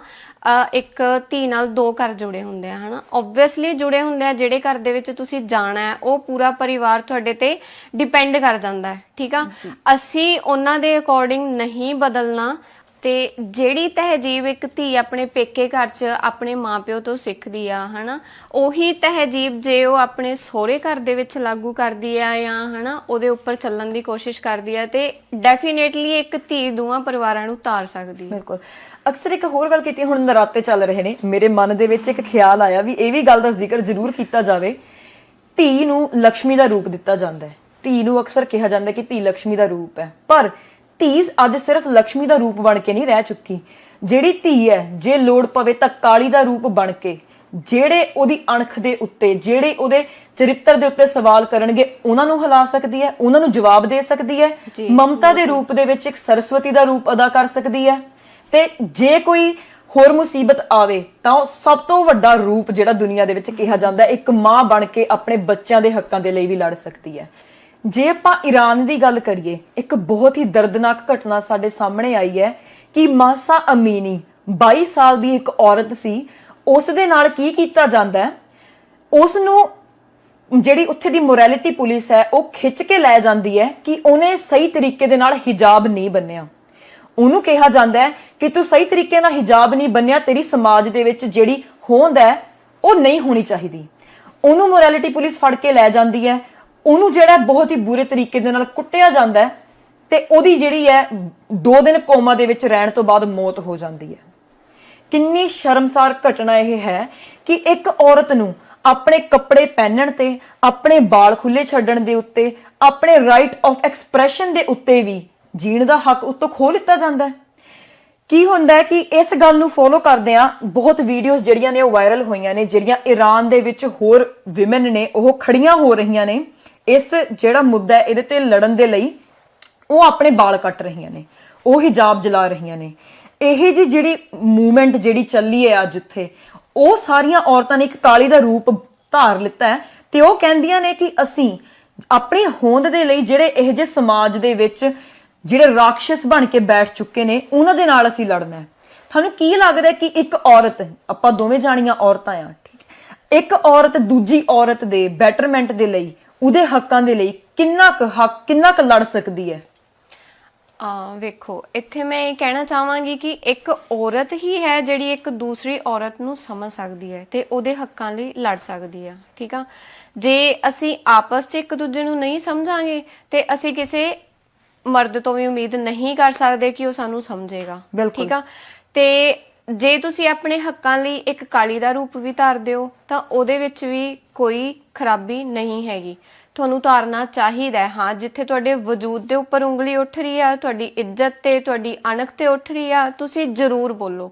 ਇੱਕ ਧੀ ਨਾਲ ਦੋ ਘਰ ਜੁੜੇ ਹੁੰਦੇ ਆ, ਹਨਾ। ਓਬਵੀਅਸਲੀ ਜੁੜੇ ਹੁੰਦੇ ਆ। ਜਿਹੜੇ ਘਰ ਦੇ ਵਿੱਚ ਤੁਸੀਂ ਜਾਣਾ ਹੈ ਉਹ ਪੂਰਾ ਪਰਿਵਾਰ ਤੁਹਾਡੇ ਤੇ ਡਿਪੈਂਡ ਕਰ ਜਾਂਦਾ ਹੈ, ਠੀਕ ਆ। ਅਸੀਂ ਉਹਨਾਂ ਦੇ ਅਕੋਰਡਿੰਗ ਨਹੀਂ ਬਦਲਣਾ ਤੇ ਜਿਹੜੀ ਤਹਿਜੀਬ ਇੱਕ ਧੀ ਆਪਣੇ ਪੇਕੇ ਘਰ 'ਚ ਆਪਣੇ ਮਾਪਿਓ ਤੋਂ ਸਿੱਖਦੀ ਆ, ਹਨਾ, ਉਹੀ ਤਹਿਜੀਬ ਜੇ ਉਹ ਆਪਣੇ ਸਹੁਰੇ ਘਰ ਦੇ ਵਿੱਚ ਲਾਗੂ ਕਰਦੀ ਆ ਜਾਂ, ਹਨਾ, ਉਹਦੇ ਉੱਪਰ ਚੱਲਣ ਦੀ ਕੋਸ਼ਿਸ਼ ਕਰਦੀ ਆ ਤੇ ਡੈਫੀਨੇਟਲੀ ਇੱਕ ਧੀ ਦੋਵਾਂ ਪਰਿਵਾਰਾਂ ਨੂੰ ਤਾਰ ਸਕਦੀ ਹੈ। ਬਿਲਕੁਲ। ਅਕਸਰ ਇੱਕ ਹੋਰ ਗੱਲ ਕੀਤੀ, ਹੁਣ ਨਰਾਤੇ ਚੱਲ ਰਹੇ ਨੇ, ਮੇਰੇ ਮਨ ਦੇ ਵਿੱਚ ਇੱਕ ਖਿਆਲ ਆਇਆ ਵੀ ਇਹ ਵੀ ਗੱਲ ਦਾ ਜ਼ਿਕਰ ਜ਼ਰੂਰ ਕੀਤਾ ਜਾਵੇ। ਧੀ ਨੂੰ ਲక్ష్ਮੀ ਦਾ ਰੂਪ ਦਿੱਤਾ ਜਾਂਦਾ ਹੈ। ਧੀ ਨੂੰ ਅਕਸਰ ਕਿਹਾ ਜਾਂਦਾ ਕਿ ਧੀ ਲక్ష్ਮੀ ਦਾ ਰੂਪ ਹੈ, ਪਰ ਧੀ ਅੱਜ ਸਿਰਫ ਲక్ష్ਮੀ ਦਾ ਰੂਪ ਬਣ ਕੇ ਨਹੀਂ ਰਹਿ ਚੁੱਕੀ। ਜਿਹੜੀ ਧੀ ਹੈ, ਜੇ ਲੋੜ ਪਵੇ ਤਾਂ ਕਾਲੀ ਦਾ ਰੂਪ ਬਣ ਕੇ ਜਿਹੜੇ ਉਹਦੀ ਅਣਖ ਦੇ ਉੱਤੇ, ਜਿਹੜੇ ਉਹਦੇ ਚਰਿੱਤਰ ਦੇ ਉੱਤੇ ਸਵਾਲ ਕਰਨਗੇ ਉਹਨਾਂ ਨੂੰ ਹਿਲਾ ਸਕਦੀ ਹੈ, ਉਹਨਾਂ ਨੂੰ ਜਵਾਬ ਦੇ ਸਕਦੀ ਹੈ। ਮਮਤਾ ਦੇ ਰੂਪ ਦੇ ਵਿੱਚ ਇੱਕ ਸਰਸਵਤੀ ਦਾ ਰੂਪ ਅਦਾ ਕਰ ਸਕਦੀ ਹੈ। ਤੇ ਜੇ ਕੋਈ ਹੋਰ ਮੁਸੀਬਤ ਆਵੇ ਤਾਂ ਉਹ ਸਭ ਤੋਂ ਵੱਡਾ ਰੂਪ ਜਿਹੜਾ ਦੁਨੀਆ ਦੇ ਵਿੱਚ ਕਿਹਾ ਜਾਂਦਾ ਹੈ, ਇੱਕ ਮਾਂ ਬਣ ਕੇ ਆਪਣੇ ਬੱਚਿਆਂ ਦੇ ਹੱਕਾਂ ਦੇ ਲਈ ਵੀ ਲੜ ਸਕਦੀ ਹੈ। ਜੇ ਆਪਾਂ ਈਰਾਨ ਦੀ ਗੱਲ ਕਰੀਏ, ਇੱਕ ਬਹੁਤ ਹੀ ਦਰਦਨਾਕ ਘਟਨਾ ਸਾਡੇ ਸਾਹਮਣੇ ਆਈ ਹੈ ਕਿ ਮਾਸਾ ਅਮੀਨੀ 22 ਸਾਲ ਦੀ ਇੱਕ ਔਰਤ ਸੀ, ਉਸ ਦੇ ਨਾਲ ਕੀ ਕੀਤਾ ਜਾਂਦਾ ਹੈ, ਉਸ ਨੂੰ ਜਿਹੜੀ ਉੱਥੇ ਦੀ ਮੋਰੈਲਿਟੀ ਪੁਲਿਸ ਹੈ ਉਹ ਖਿੱਚ ਕੇ ਲੈ ਜਾਂਦੀ ਹੈ ਕਿ ਉਹਨੇ ਸਹੀ ਤਰੀਕੇ ਦੇ ਨਾਲ ਹਿਜਾਬ ਨਹੀਂ ਬੰਨਿਆ। ਉਹਨੂੰ ਕਿਹਾ ਜਾਂਦਾ ਹੈ ਕਿ ਤੂੰ ਸਹੀ ਤਰੀਕੇ ਨਾਲ ਹਿਜਾਬ ਨਹੀਂ ਬੰਨਿਆ, ਤੇਰੀ ਸਮਾਜ ਦੇ ਵਿੱਚ ਜਿਹੜੀ ਹੋਂਦ ਹੈ ਉਹ ਨਹੀਂ ਹੋਣੀ ਚਾਹੀਦੀ। ਉਹਨੂੰ ਮੋਰੈਲਿਟੀ ਪੁਲਿਸ ਫੜ ਕੇ ਲੈ ਜਾਂਦੀ ਹੈ, ਉਹਨੂੰ ਜਿਹੜਾ ਬਹੁਤ ਹੀ ਬੁਰੇ ਤਰੀਕੇ ਦੇ ਨਾਲ ਕੁੱਟਿਆ ਜਾਂਦਾ ਹੈ ਤੇ ਉਹਦੀ ਜਿਹੜੀ ਹੈ 2 ਦਿਨ ਕੋਮਾ ਦੇ ਵਿੱਚ ਰਹਿਣ ਤੋਂ ਬਾਅਦ ਮੌਤ ਹੋ ਜਾਂਦੀ ਹੈ। ਕਿੰਨੀ ਸ਼ਰਮਸਾਰ ਘਟਨਾ ਇਹ ਹੈ ਕਿ ਇੱਕ ਔਰਤ ਨੂੰ ਆਪਣੇ ਕੱਪੜੇ ਪਹਿਨਣ ਤੇ, ਆਪਣੇ ਵਾਲ ਖੁੱਲੇ ਛੱਡਣ ਦੇ ਉੱਤੇ, ਆਪਣੇ ਰਾਈਟ ਆਫ ਐਕਸਪ੍ਰੈਸ਼ਨ ਦੇ ਉੱਤੇ ਵੀ ਜੀਣ ਦਾ ਹੱਕ ਉੱਤੋਂ ਖੋਹ ਲਿੱਤਾ ਜਾਂਦਾ ਹੈ। ਕੀ ਹੁੰਦਾ ਹੈ ਕਿ ਇਸ ਗੱਲ ਨੂੰ ਫੋਲੋ ਕਰਦੇ ਆ ਬਹੁਤ ਵੀਡੀਓਜ਼ ਜਿਹੜੀਆਂ ਨੇ ਉਹ ਵਾਇਰਲ ਹੋਈਆਂ ਨੇ, ਜਿਹੜੀਆਂ ਈਰਾਨ ਦੇ ਵਿੱਚ ਹੋਰ ਵਿਮਨ ਨੇ ਉਹ ਖੜੀਆਂ ਹੋ ਰਹੀਆਂ ਨੇ ਇਸ ਜਿਹੜਾ ਮੁੱਦਾ ਹੈ ਇਹਦੇ ਤੇ ਲੜਨ ਦੇ ਲਈ। ਉਹ ਆਪਣੇ ਵਾਲ ਕੱਟ ਰਹੀਆਂ ਨੇ, ਉਹ ਹਿਜਾਬ ਜਲਾ ਰਹੀਆਂ ਨੇ। ਇਹ ਜਿਹੜੀ ਮੂਵਮੈਂਟ ਜਿਹੜੀ ਚੱਲੀ ਹੈ ਅੱਜ ਉੱਥੇ, ਉਹ ਸਾਰੀਆਂ ਔਰਤਾਂ ਨੇ ਇੱਕ ਕਾਲੀ ਦਾ ਰੂਪ ਧਾਰ ਲਿੱਤਾ ਹੈ ਤੇ ਉਹ ਕਹਿੰਦੀਆਂ ਨੇ ਕਿ ਅਸੀਂ ਆਪਣੀ ਹੋਂਦ ਦੇ ਲਈ ਜਿਹੜੇ ਇਹ ਜਿਹੇ ਸਮਾਜ ਦੇ ਵਿੱਚ ਜਿਹੜੇ ਰਾਖਸ਼ ਬਣ ਕੇ ਬੈਠ ਚੁੱਕੇ ਨੇ ਉਹਨਾਂ ਦੇ ਨਾਲ ਅਸੀਂ ਲੜਨਾ ਹੈ। ਤੁਹਾਨੂੰ ਕੀ ਲੱਗਦਾ ਕਿ ਇੱਕ ਔਰਤ, ਆਪਾਂ ਦੋਵੇਂ ਜਾਣੀਆਂ ਔਰਤਾਂ ਆ, ਠੀਕ ਹੈ, ਇੱਕ ਔਰਤ ਦੂਜੀ ਔਰਤ ਦੇ ਬੈਟਰਮੈਂਟ ਦੇ ਲਈ, ਉਹਦੇ ਹੱਕਾਂ ਦੇ ਲਈ ਕਿੰਨਾ ਕੁ ਲੜ ਸਕਦੀ ਹੈ? ਵੇਖੋ, ਇੱਥੇ ਮੈਂ ਇਹ ਕਹਿਣਾ ਚਾਹਾਂਗੀ ਕਿ ਇੱਕ ਔਰਤ ਹੀ ਹੈ ਜਿਹੜੀ ਇੱਕ ਦੂਸਰੀ ਔਰਤ ਨੂੰ ਸਮਝ ਸਕਦੀ ਹੈ ਤੇ ਉਹਦੇ ਹੱਕਾਂ ਲਈ ਲੜ ਸਕਦੀ ਹੈ। ਠੀਕ ਆ, ਜੇ ਅਸੀਂ ਆਪਸ 'ਚ ਇੱਕ ਦੂਜੇ ਨੂੰ ਨਹੀਂ ਸਮਝਾਂਗੇ ਤੇ ਅਸੀਂ ਕਿਸੇ ਮਰਦ ਤੋਂ ਵੀ ਉਮੀਦ ਨਹੀਂ ਕਰ ਸਕਦੇ ਕਿ ਉਹ ਸਾਨੂੰ ਸਮਝੇਗਾ। ਠੀਕ ਆ, ਤੇ ਜੇ ਤੁਸੀਂ ਆਪਣੇ ਹੱਕਾਂ ਲਈ ਇੱਕ ਕਾਲੀ ਦਾ ਰੂਪ ਵੀ ਧਾਰਦੇ ਹੋ ਤਾਂ ਉਹਦੇ ਵਿੱਚ ਵੀ ਕੋਈ ਖਰਾਬੀ ਨਹੀਂ ਹੈਗੀ, ਤੁਹਾਨੂੰ ਧਾਰਨਾ ਚਾਹੀਦਾ ਹੈ। ਹਾਂ, ਜਿੱਥੇ ਤੁਹਾਡੇ ਵਜੂਦ ਦੇ ਉੱਪਰ ਉਂਗਲੀ ਉੱਠ ਰਹੀ ਆ, ਤੁਹਾਡੀ ਇੱਜ਼ਤ ਤੇ ਤੁਹਾਡੀ ਅਣਖ ਤੇ ਉੱਠ ਰਹੀ ਆ, ਤੁਸੀਂ ਜ਼ਰੂਰ ਬੋਲੋ।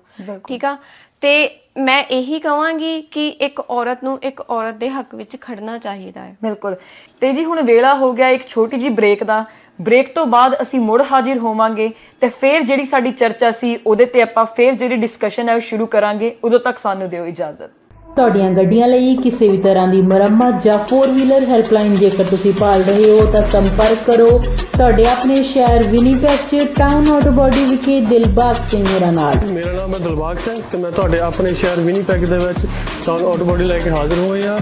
ਠੀਕ ਆ, ਤੇ ਮੈਂ ਇਹੀ ਕਹਾਂਗੀ ਕਿ ਇੱਕ ਔਰਤ ਨੂੰ ਇੱਕ ਔਰਤ ਦੇ ਹੱਕ ਵਿੱਚ ਖੜਨਾ ਚਾਹੀਦਾ ਹੈ। ਬਿਲਕੁਲ। ਤੇ ਜੀ ਹੁਣ ਵੇਲਾ ਹੋ ਗਿਆ ਇੱਕ ਛੋਟੀ ਜੀ ਬ੍ਰੇਕ ਦਾ। ਬ੍ਰੇਕ ਤੋਂ ਬਾਅਦ ਅਸੀਂ ਮੁੜ ਹਾਜ਼ਰ ਹੋਵਾਂਗੇ ਤੇ ਫਿਰ ਜਿਹੜੀ ਸਾਡੀ ਚਰਚਾ ਸੀ ਉਹਦੇ ਤੇ ਆਪਾਂ ਫਿਰ ਜਿਹੜੀ ਡਿਸਕਸ਼ਨ ਹੈ ਉਹ ਸ਼ੁਰੂ ਕਰਾਂਗੇ। ਉਦੋਂ ਤੱਕ ਸਾਨੂੰ ਦਿਓ ਇਜਾਜ਼ਤ। ਤੁਹਾਡੀਆਂ ਗੱਡੀਆਂ ਲਈ ਕਿਸੇ ਵੀ ਤਰ੍ਹਾਂ ਦੀ ਮੁਰੰਮਤ ਜਾਂ 4 ਵੀਲਰ ਹੈਲਪਲਾਈਨ ਜੇਕਰ ਤੁਸੀਂ ਭਾਲ ਰਹੇ ਹੋ ਤਾਂ ਸੰਪਰਕ ਕਰੋ ਤੁਹਾਡੇ ਆਪਣੇ ਸ਼ਹਿਰ ਵਿਨੀਪੈਗ 'ਚ ਟਾਊਨ ਆਟੋ ਬਾਡੀ ਵਿਖੇ ਦਿਲਬਾਗ ਸਿੰਘ ਹੋਰਾਂ ਨਾਲ। ਮੇਰਾ ਨਾਮ ਹੈ ਦਿਲਬਾਗ ਸਿੰਘ ਤੇ ਮੈਂ ਤੁਹਾਡੇ ਆਪਣੇ ਸ਼ਹਿਰ ਵਿਨੀਪੈਗ ਦੇ ਵਿੱਚ ਟਾਊਨ ਆਟੋ ਬਾਡੀ ਲੈ ਕੇ ਹਾਜ਼ਰ ਹੋਏ ਆ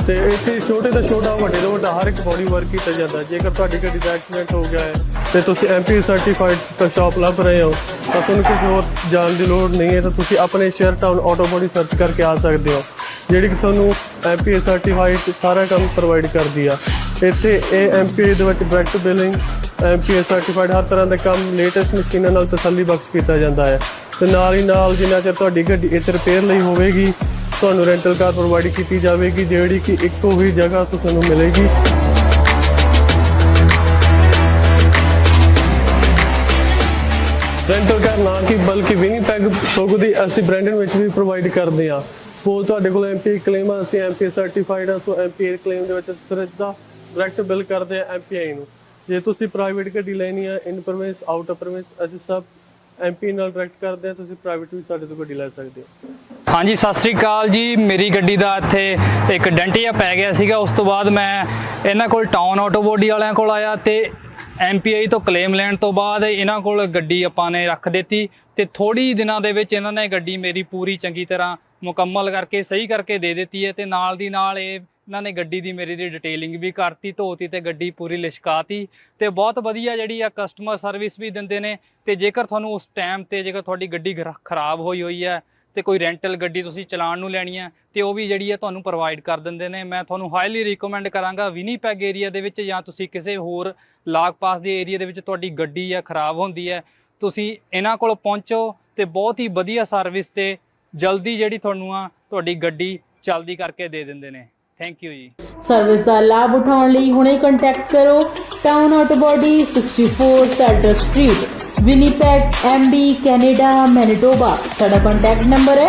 ਤੇ ਇੱਥੇ ਛੋਟੇ ਤੋਂ ਛੋਟਾ, ਵੱਡੇ ਤੋਂ ਵੱਡਾ ਹਰ ਇੱਕ ਬੋਡੀ ਵਰਕ ਕੀਤਾ ਜਾਂਦਾ। ਜੇਕਰ ਤੁਹਾਡੀ ਗੱਡੀ ਦਾ ਐਕਸੀਡੈਂਟ ਹੋ ਗਿਆ ਹੈ ਤੇ ਤੁਸੀਂ MP ਸਰਟੀਫਾਈਡ ਸ਼ਾਪ ਲੱਭ ਰਹੇ ਹੋ ਤਾਂ ਤੁਹਾਨੂੰ ਕਿਸੇ ਹੋਰ ਜਾਣ ਦੀ ਲੋੜ ਨਹੀਂ ਹੈ, ਤਾਂ ਤੁਸੀਂ ਆਪਣੇ ਸ਼ਹਿਰ ਟਾਊਨ ਆਟੋ ਬਾਡੀ ਸਰਚ ਕਰਕੇ ਆ ਸਕਦੇ ਹੋ, ਜਿਹੜੀ ਕਿ ਤੁਹਾਨੂੰ MP ਸਰਟੀਫਾਈਡ ਸਾਰਾ ਕੰਮ ਪ੍ਰੋਵਾਈਡ ਕਰਦੀ ਆ। ਇੱਥੇ ਇਹ MP ਦੇ ਵਿੱਚ ਡਾਇਰੈਕਟ ਬਿਲਿੰਗ, MP ਸਰਟੀਫਾਈਡ ਹਰ ਤਰ੍ਹਾਂ ਦਾ ਕੰਮ ਲੇਟੈਸਟ ਮਸ਼ੀਨਾਂ ਨਾਲ ਤਸੱਲੀ ਬਖਸ਼ ਕੀਤਾ ਜਾਂਦਾ ਹੈ। ਤੇ ਨਾਲ ਹੀ ਨਾਲ ਜਿੰਨਾ ਚਿਰ ਤੁਹਾਡੀ ਗੱਡੀ ਇੱਥੇ ਰਿਪੇਅਰ ਲਈ ਹੋਵੇਗੀ ਤੁਹਾਨੂੰ ਰੈਂਟਲ ਕਾਰ ਪ੍ਰੋਵਾਈਡ ਕੀਤੀ ਜਾਵੇਗੀ, ਜਿਹੜੀ ਕਿ ਇੱਕੋ ਹੀ ਜਗ੍ਹਾ ਤੋਂ ਤੁਹਾਨੂੰ ਮਿਲੇਗੀ। ਰੈਂਟਲ ਕਾਰ ਨਾ ਕਿ ਬਲਕਿ ਵਿਨੀਪੈਗ ਸਗੋਂ ਦੀ ਅਸੀਂ ਬ੍ਰੈਂਡਨ ਵਿੱਚ ਵੀ ਪ੍ਰੋਵਾਈਡ ਕਰਦੇ ਹਾਂ। ਸਪੋਜ਼ ਤੁਹਾਡੇ ਕੋਲ MP ਕਲੇਮ ਆ, ਅਸੀਂ MP ਸਰਟੀਫਾਈਡ ਆ, ਸੋ MP ਕਲੇਮ ਦੇ ਵਿੱਚ ਸਿੱਧਾ ਡਾਇਰੈਕਟ ਬਿਲ ਕਰਦੇ ਆ MPI ਨੂੰ। ਜੇ ਤੁਸੀਂ ਪ੍ਰਾਈਵੇਟ ਗੱਡੀ ਲੈਣੀ ਆ, ਇਨ ਪ੍ਰਮਿਸ, ਆਊਟ ਆਫ ਪ੍ਰਮਿਸ, ਅਸੀਂ ਸਭ MP ਨਾਲ ਡਾਇਰੈਕਟ ਕਰਦੇ ਆ। ਤੁਸੀਂ ਪ੍ਰਾਈਵੇਟ ਵੀ ਸਾਡੇ ਤੋਂ ਗੱਡੀ ਲੈ ਸਕਦੇ ਹੋ। ਹਾਂਜੀ, ਸਤਿ ਸ੍ਰੀ ਅਕਾਲ ਜੀ। ਮੇਰੀ ਗੱਡੀ ਦਾ ਇੱਥੇ ਇੱਕ ਡੈਂਟੀਆ ਪੈ ਗਿਆ ਸੀਗਾ, ਉਸ ਤੋਂ ਬਾਅਦ ਮੈਂ ਇਹਨਾਂ ਕੋਲ ਟਾਊਨ ਆਟੋ ਬੋਡੀ ਵਾਲਿਆਂ ਕੋਲ ਆਇਆ ਤੇ MPI ਤੋਂ ਕਲੇਮ ਲੈਣ ਤੋਂ ਬਾਅਦ ਇਹਨਾਂ ਕੋਲ ਗੱਡੀ ਆਪਾਂ ਨੇ ਰੱਖ ਦਿੱਤੀ ਤੇ ਥੋੜੀ ਦਿਨਾਂ ਦੇ ਵਿੱਚ ਇਹਨਾਂ ਨੇ ਗੱਡੀ ਮੇਰੀ ਪੂਰੀ ਚੰਗੀ ਤਰ੍ਹਾਂ ਮੁਕੰਮਲ ਕਰਕੇ ਸਹੀ ਕਰਕੇ ਦੇ ਦਿੱਤੀ ਹੈ ਤੇ ਨਾਲ ਦੀ ਨਾਲ ਇਹਨਾਂ ਨੇ ਗੱਡੀ ਦੀ ਮੇਰੀ ਦੀ ਡਿਟੇਲਿੰਗ ਵੀ ਕਰਤੀ, ਧੋਤੀ ਤੇ ਗੱਡੀ ਪੂਰੀ ਲਿਸ਼ਕਾਤੀ ਤੇ ਬਹੁਤ ਵਧੀਆ ਜਿਹੜੀ ਆ ਕਸਟਮਰ ਸਰਵਿਸ ਵੀ ਦਿੰਦੇ ਨੇ। ਤੇ ਜੇਕਰ ਤੁਹਾਨੂੰ ਉਸ ਟਾਈਮ ਤੇ ਜੇਕਰ ਤੁਹਾਡੀ ਗੱਡੀ ਖਰਾਬ ਹੋਈ ਹੈ ਤੇ ਕੋਈ ਰੈਂਟਲ ਗੱਡੀ ਤੁਸੀਂ ਚਲਾਉਣ ਨੂੰ ਲੈਣੀ ਹੈ ਤੇ ਉਹ ਵੀ ਜਿਹੜੀ ਹੈ ਤੁਹਾਨੂੰ ਪ੍ਰੋਵਾਈਡ ਕਰ ਦਿੰਦੇ ਨੇ। ਮੈਂ ਤੁਹਾਨੂੰ ਹਾਈਲੀ ਰਿਕਮੈਂਡ ਕਰਾਂਗਾ ਵਿਨੀਪੈਗ ਏਰੀਆ ਦੇ ਵਿੱਚ ਜਾਂ ਤੁਸੀਂ ਕਿਸੇ ਹੋਰ ਲਾਗ ਪਾਸ ਦੇ ਏਰੀਆ ਦੇ ਵਿੱਚ ਤੁਹਾਡੀ ਗੱਡੀ ਹੈ ਖਰਾਬ ਹੁੰਦੀ ਹੈ, ਤੁਸੀਂ ਇਹਨਾਂ ਕੋਲ ਪਹੁੰਚੋ ਤੇ ਬਹੁਤ ਹੀ ਵਧੀਆ ਸਰਵਿਸ ਤੇ ਜਲਦੀ ਜਿਹੜੀ ਤੁਹਾਨੂੰ ਆ ਤੁਹਾਡੀ ਗੱਡੀ ਚਲਦੀ ਕਰਕੇ ਦੇ ਦਿੰਦੇ ਨੇ। Thank you ji. ਸਰਵਿਸ ਦਾ ਲਾਭ ਉਠਾਉਣ ਲਈ ਹੁਣੇ ਕੰਟੈਕਟ ਕਰੋ town auto body 64 Salter Street Winnipeg MB Canada Manitoba. ਸਾਡਾ ਕੰਟੈਕਟ ਨੰਬਰ ਹੈ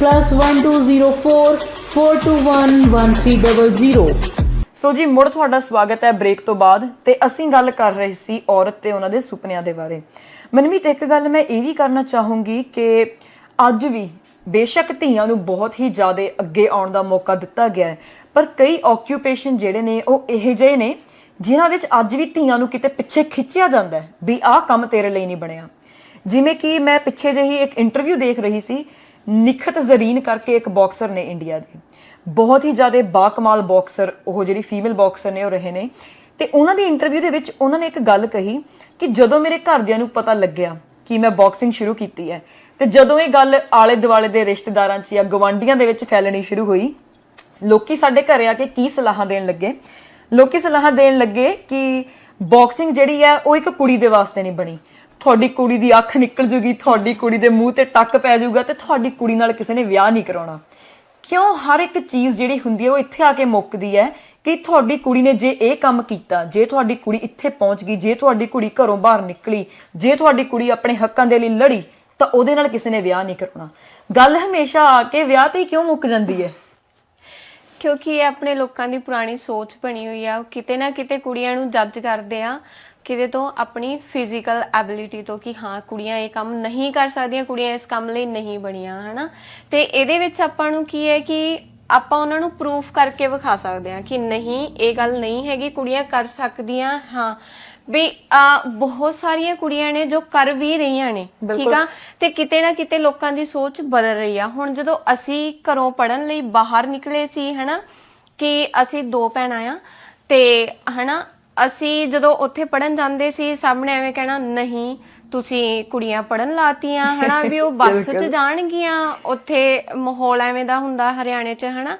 +1204 421 1300। ਸੋ ਜੀ ਮੁੜ ਤੁਹਾਡਾ ਸਵਾਗਤ ਹੈ ਬ੍ਰੇਕ ਤੋਂ ਬਾਅਦ ਤੇ ਅਸੀਂ ਗੱਲ ਕਰ ਰਹੇ ਸੀ ਔਰਤ ਤੇ ਉਹਨਾਂ ਦੇ ਸੁਪਨਿਆਂ ਦੇ ਬਾਰੇ। ਮਨਮੀਤ, ਇੱਕ ਗੱਲ ਮੈਂ ਇਹ ਵੀ ਕਰਨਾ ਚਾਹੂੰਗੀ ਕਿ ਅੱਜ ਵੀ ਬੇਸ਼ੱਕ ਧੀਆਂ ਨੂੰ ਬਹੁਤ ਹੀ ਜ਼ਿਆਦਾ ਅੱਗੇ ਆਉਣ ਦਾ ਮੌਕਾ ਦਿੱਤਾ ਗਿਆ ਹੈ, ਪਰ ਕਈ ਆਕਿਊਪੇਸ਼ਨ ਜਿਹੜੇ ਨੇ ਉਹ ਇਹੋ ਜਿਹੇ ਨੇ ਜਿਨ੍ਹਾਂ ਵਿੱਚ ਅੱਜ ਵੀ ਧੀਆਂ ਨੂੰ ਕਿਤੇ ਪਿੱਛੇ ਖਿੱਚਿਆ ਜਾਂਦਾ ਹੈ ਵੀ ਆਹ ਕੰਮ ਤੇਰੇ ਲਈ ਨਹੀਂ ਬਣਿਆ। ਜਿਵੇਂ ਕਿ ਮੈਂ ਪਿੱਛੇ ਜਿਹੀ ਇੱਕ ਇੰਟਰਵਿਊ ਦੇਖ ਰਹੀ ਸੀ, ਨਿਖਤ ਜ਼ਰੀਨ ਕਰਕੇ ਇੱਕ ਬਾਕਸਰ ਨੇ ਇੰਡੀਆ ਦੇ, ਬਹੁਤ ਹੀ ਜ਼ਿਆਦਾ ਬਾਕਮਾਲ ਬਾਕਸਰ, ਉਹ ਜਿਹੜੀ ਫੀਮੇਲ ਬਾਕਸਰ ਨੇ ਉਹ ਰਹੇ ਨੇ, ਤੇ ਉਹਨਾਂ ਦੀ ਇੰਟਰਵਿਊ ਦੇ ਵਿੱਚ ਉਹਨਾਂ ਨੇ ਇੱਕ ਗੱਲ ਕਹੀ ਕਿ ਜਦੋਂ ਮੇਰੇ ਘਰਦਿਆਂ ਨੂੰ ਪਤਾ ਲੱਗਿਆ ਕਿ ਮੈਂ ਬਾਕਸਿੰਗ ਸ਼ੁਰੂ ਕੀਤੀ ਹੈ ਤੇ ਜਦੋਂ ਇਹ ਗੱਲ ਆਲੇ ਦੁਆਲੇ ਦੇ ਰਿਸ਼ਤੇਦਾਰਾਂ 'ਚ ਜਾਂ ਗਵਾਂਢੀਆਂ ਦੇ ਵਿੱਚ ਫੈਲਣੀ ਸ਼ੁਰੂ ਹੋਈ, ਲੋਕੀ ਸਾਡੇ ਘਰੇ ਆ ਕੇ ਕੀ ਸਲਾਹਾਂ ਦੇਣ ਲੱਗੇ? ਲੋਕੀ ਸਲਾਹਾਂ ਦੇਣ ਲੱਗੇ ਕਿ ਬਾਕਸਿੰਗ ਜਿਹੜੀ ਹੈ ਉਹ ਇੱਕ ਕੁੜੀ ਦੇ ਵਾਸਤੇ ਨਹੀਂ ਬਣੀ, ਤੁਹਾਡੀ ਕੁੜੀ ਦੀ ਅੱਖ ਨਿਕਲ ਜੂਗੀ, ਤੁਹਾਡੀ ਕੁੜੀ ਦੇ ਮੂੰਹ ਤੇ ਟੱਕ ਪੈ ਜਾਊਗਾ ਤੇ ਤੁਹਾਡੀ ਕੁੜੀ ਨਾਲ ਕਿਸੇ ਨੇ ਵਿਆਹ ਨਹੀਂ ਕਰਾਉਣਾ। ਕਿਉਂ ਹਰ ਇੱਕ ਚੀਜ਼ ਜਿਹੜੀ ਹੁੰਦੀ ਹੈ ਉਹ ਇੱਥੇ ਆ ਕੇ ਮੁੱਕਦੀ ਹੈ ਕਿ ਤੁਹਾਡੀ ਕੁੜੀ ਨੇ ਜੇ ਇਹ ਕੰਮ ਕੀਤਾ, ਜੇ ਤੁਹਾਡੀ ਕੁੜੀ ਇੱਥੇ ਪਹੁੰਚ ਗਈ, ਜੇ ਤੁਹਾਡੀ ਕੁੜੀ ਘਰੋਂ ਬਾਹਰ ਨਿਕਲੀ, ਜੇ ਤੁਹਾਡੀ ਕੁੜੀ ਆਪਣੇ ਹੱਕਾਂ ਦੇ ਲਈ ਲੜੀ ਤਾਂ ਉਹਦੇ ਨਾਲ ਕਿਸੇ ਨੇ ਵਿਆਹ ਨਹੀਂ ਕਰਾਉਣਾ। ਗੱਲ ਹਮੇਸ਼ਾ ਆ ਕੇ ਵਿਆਹ ਤੇ ਹੀ ਕਿਉਂ ਮੁੱਕ ਜਾਂਦੀ ਹੈ? ਕਿਉਂਕਿ ਇਹ ਆਪਣੇ ਲੋਕਾਂ ਦੀ ਪੁਰਾਣੀ ਸੋਚ ਬਣੀ ਹੋਈ ਆ। ਉਹ ਕਿਤੇ ਨਾ ਕਿਤੇ ਕੁੜੀਆਂ ਨੂੰ ਜੱਜ ਕਰਦੇ ਆ ਕਿਤੇ ਤੋਂ ਆਪਣੀ ਫਿਜ਼ੀਕਲ ਐਬਿਲਿਟੀ ਤੋਂ ਕਿ ਹਾਂ ਕੁੜੀਆਂ ਇਹ ਕੰਮ ਨਹੀਂ ਕਰ ਸਕਦੀਆਂ, ਕੁੜੀਆਂ ਇਸ ਕੰਮ ਲਈ ਨਹੀਂ ਬਣੀਆਂ, ਹਨਾ। ਤੇ ਇਹਦੇ ਵਿੱਚ ਆਪਾਂ ਨੂੰ ਕੀ ਹੈ ਕਿ ਆਪਾਂ ਉਹਨਾਂ ਨੂੰ ਪ੍ਰੂਫ ਕਰਕੇ ਵਿਖਾ ਸਕਦੇ ਹਾਂ ਕਿ ਨਹੀਂ, ਇਹ ਗੱਲ ਨਹੀਂ ਹੈਗੀ, ਕੁੜੀਆਂ ਕਰ ਸਕਦੀਆਂ। ਹਾਂ ਵੀ ਬਹੁਤ ਸਾਰੀਆਂ ਕੁੜੀਆਂ ਨੇ ਜੋ ਕਰ ਵੀ ਰਹੀਆਂ ਨੇ, ਠੀਕ ਆ। ਤੇ ਕਿਤੇ ਨਾ ਕਿਤੇ ਲੋਕਾਂ ਦੀ ਸੋਚ ਬਦਲ ਰਹੀ ਆ। ਹੁਣ ਜਦੋਂ ਅਸੀਂ ਘਰੋਂ ਪੜ੍ਹਨ ਲਈ ਬਾਹਰ ਨਿਕਲੇ ਸੀ, ਹਨਾ, ਕਿ ਅਸੀਂ 2 ਭੈਣਾਂ ਆ ਤੇ ਹਨਾ, ਅਸੀਂ ਜਦੋਂ ਉੱਥੇ ਪੜ੍ਹਨ ਜਾਂਦੇ ਸੀ ਸਭ ਨੇ ਐਵੇਂ ਕਹਿਣਾ ਨਹੀਂ ਤੁਸੀਂ ਕੁੜੀਆਂ ਪੜ੍ਹਨ ਲਾਤੀਆਂ, ਹਨਾ, ਵੀ ਉਹ ਬੱਸ 'ਚ ਜਾਣਗੀਆਂ। ਉੱਥੇ ਮਾਹੌਲ ਐਵੇਂ ਦਾ ਹੁੰਦਾ ਹਰਿਆਣੇ 'ਚ, ਹਨਾ,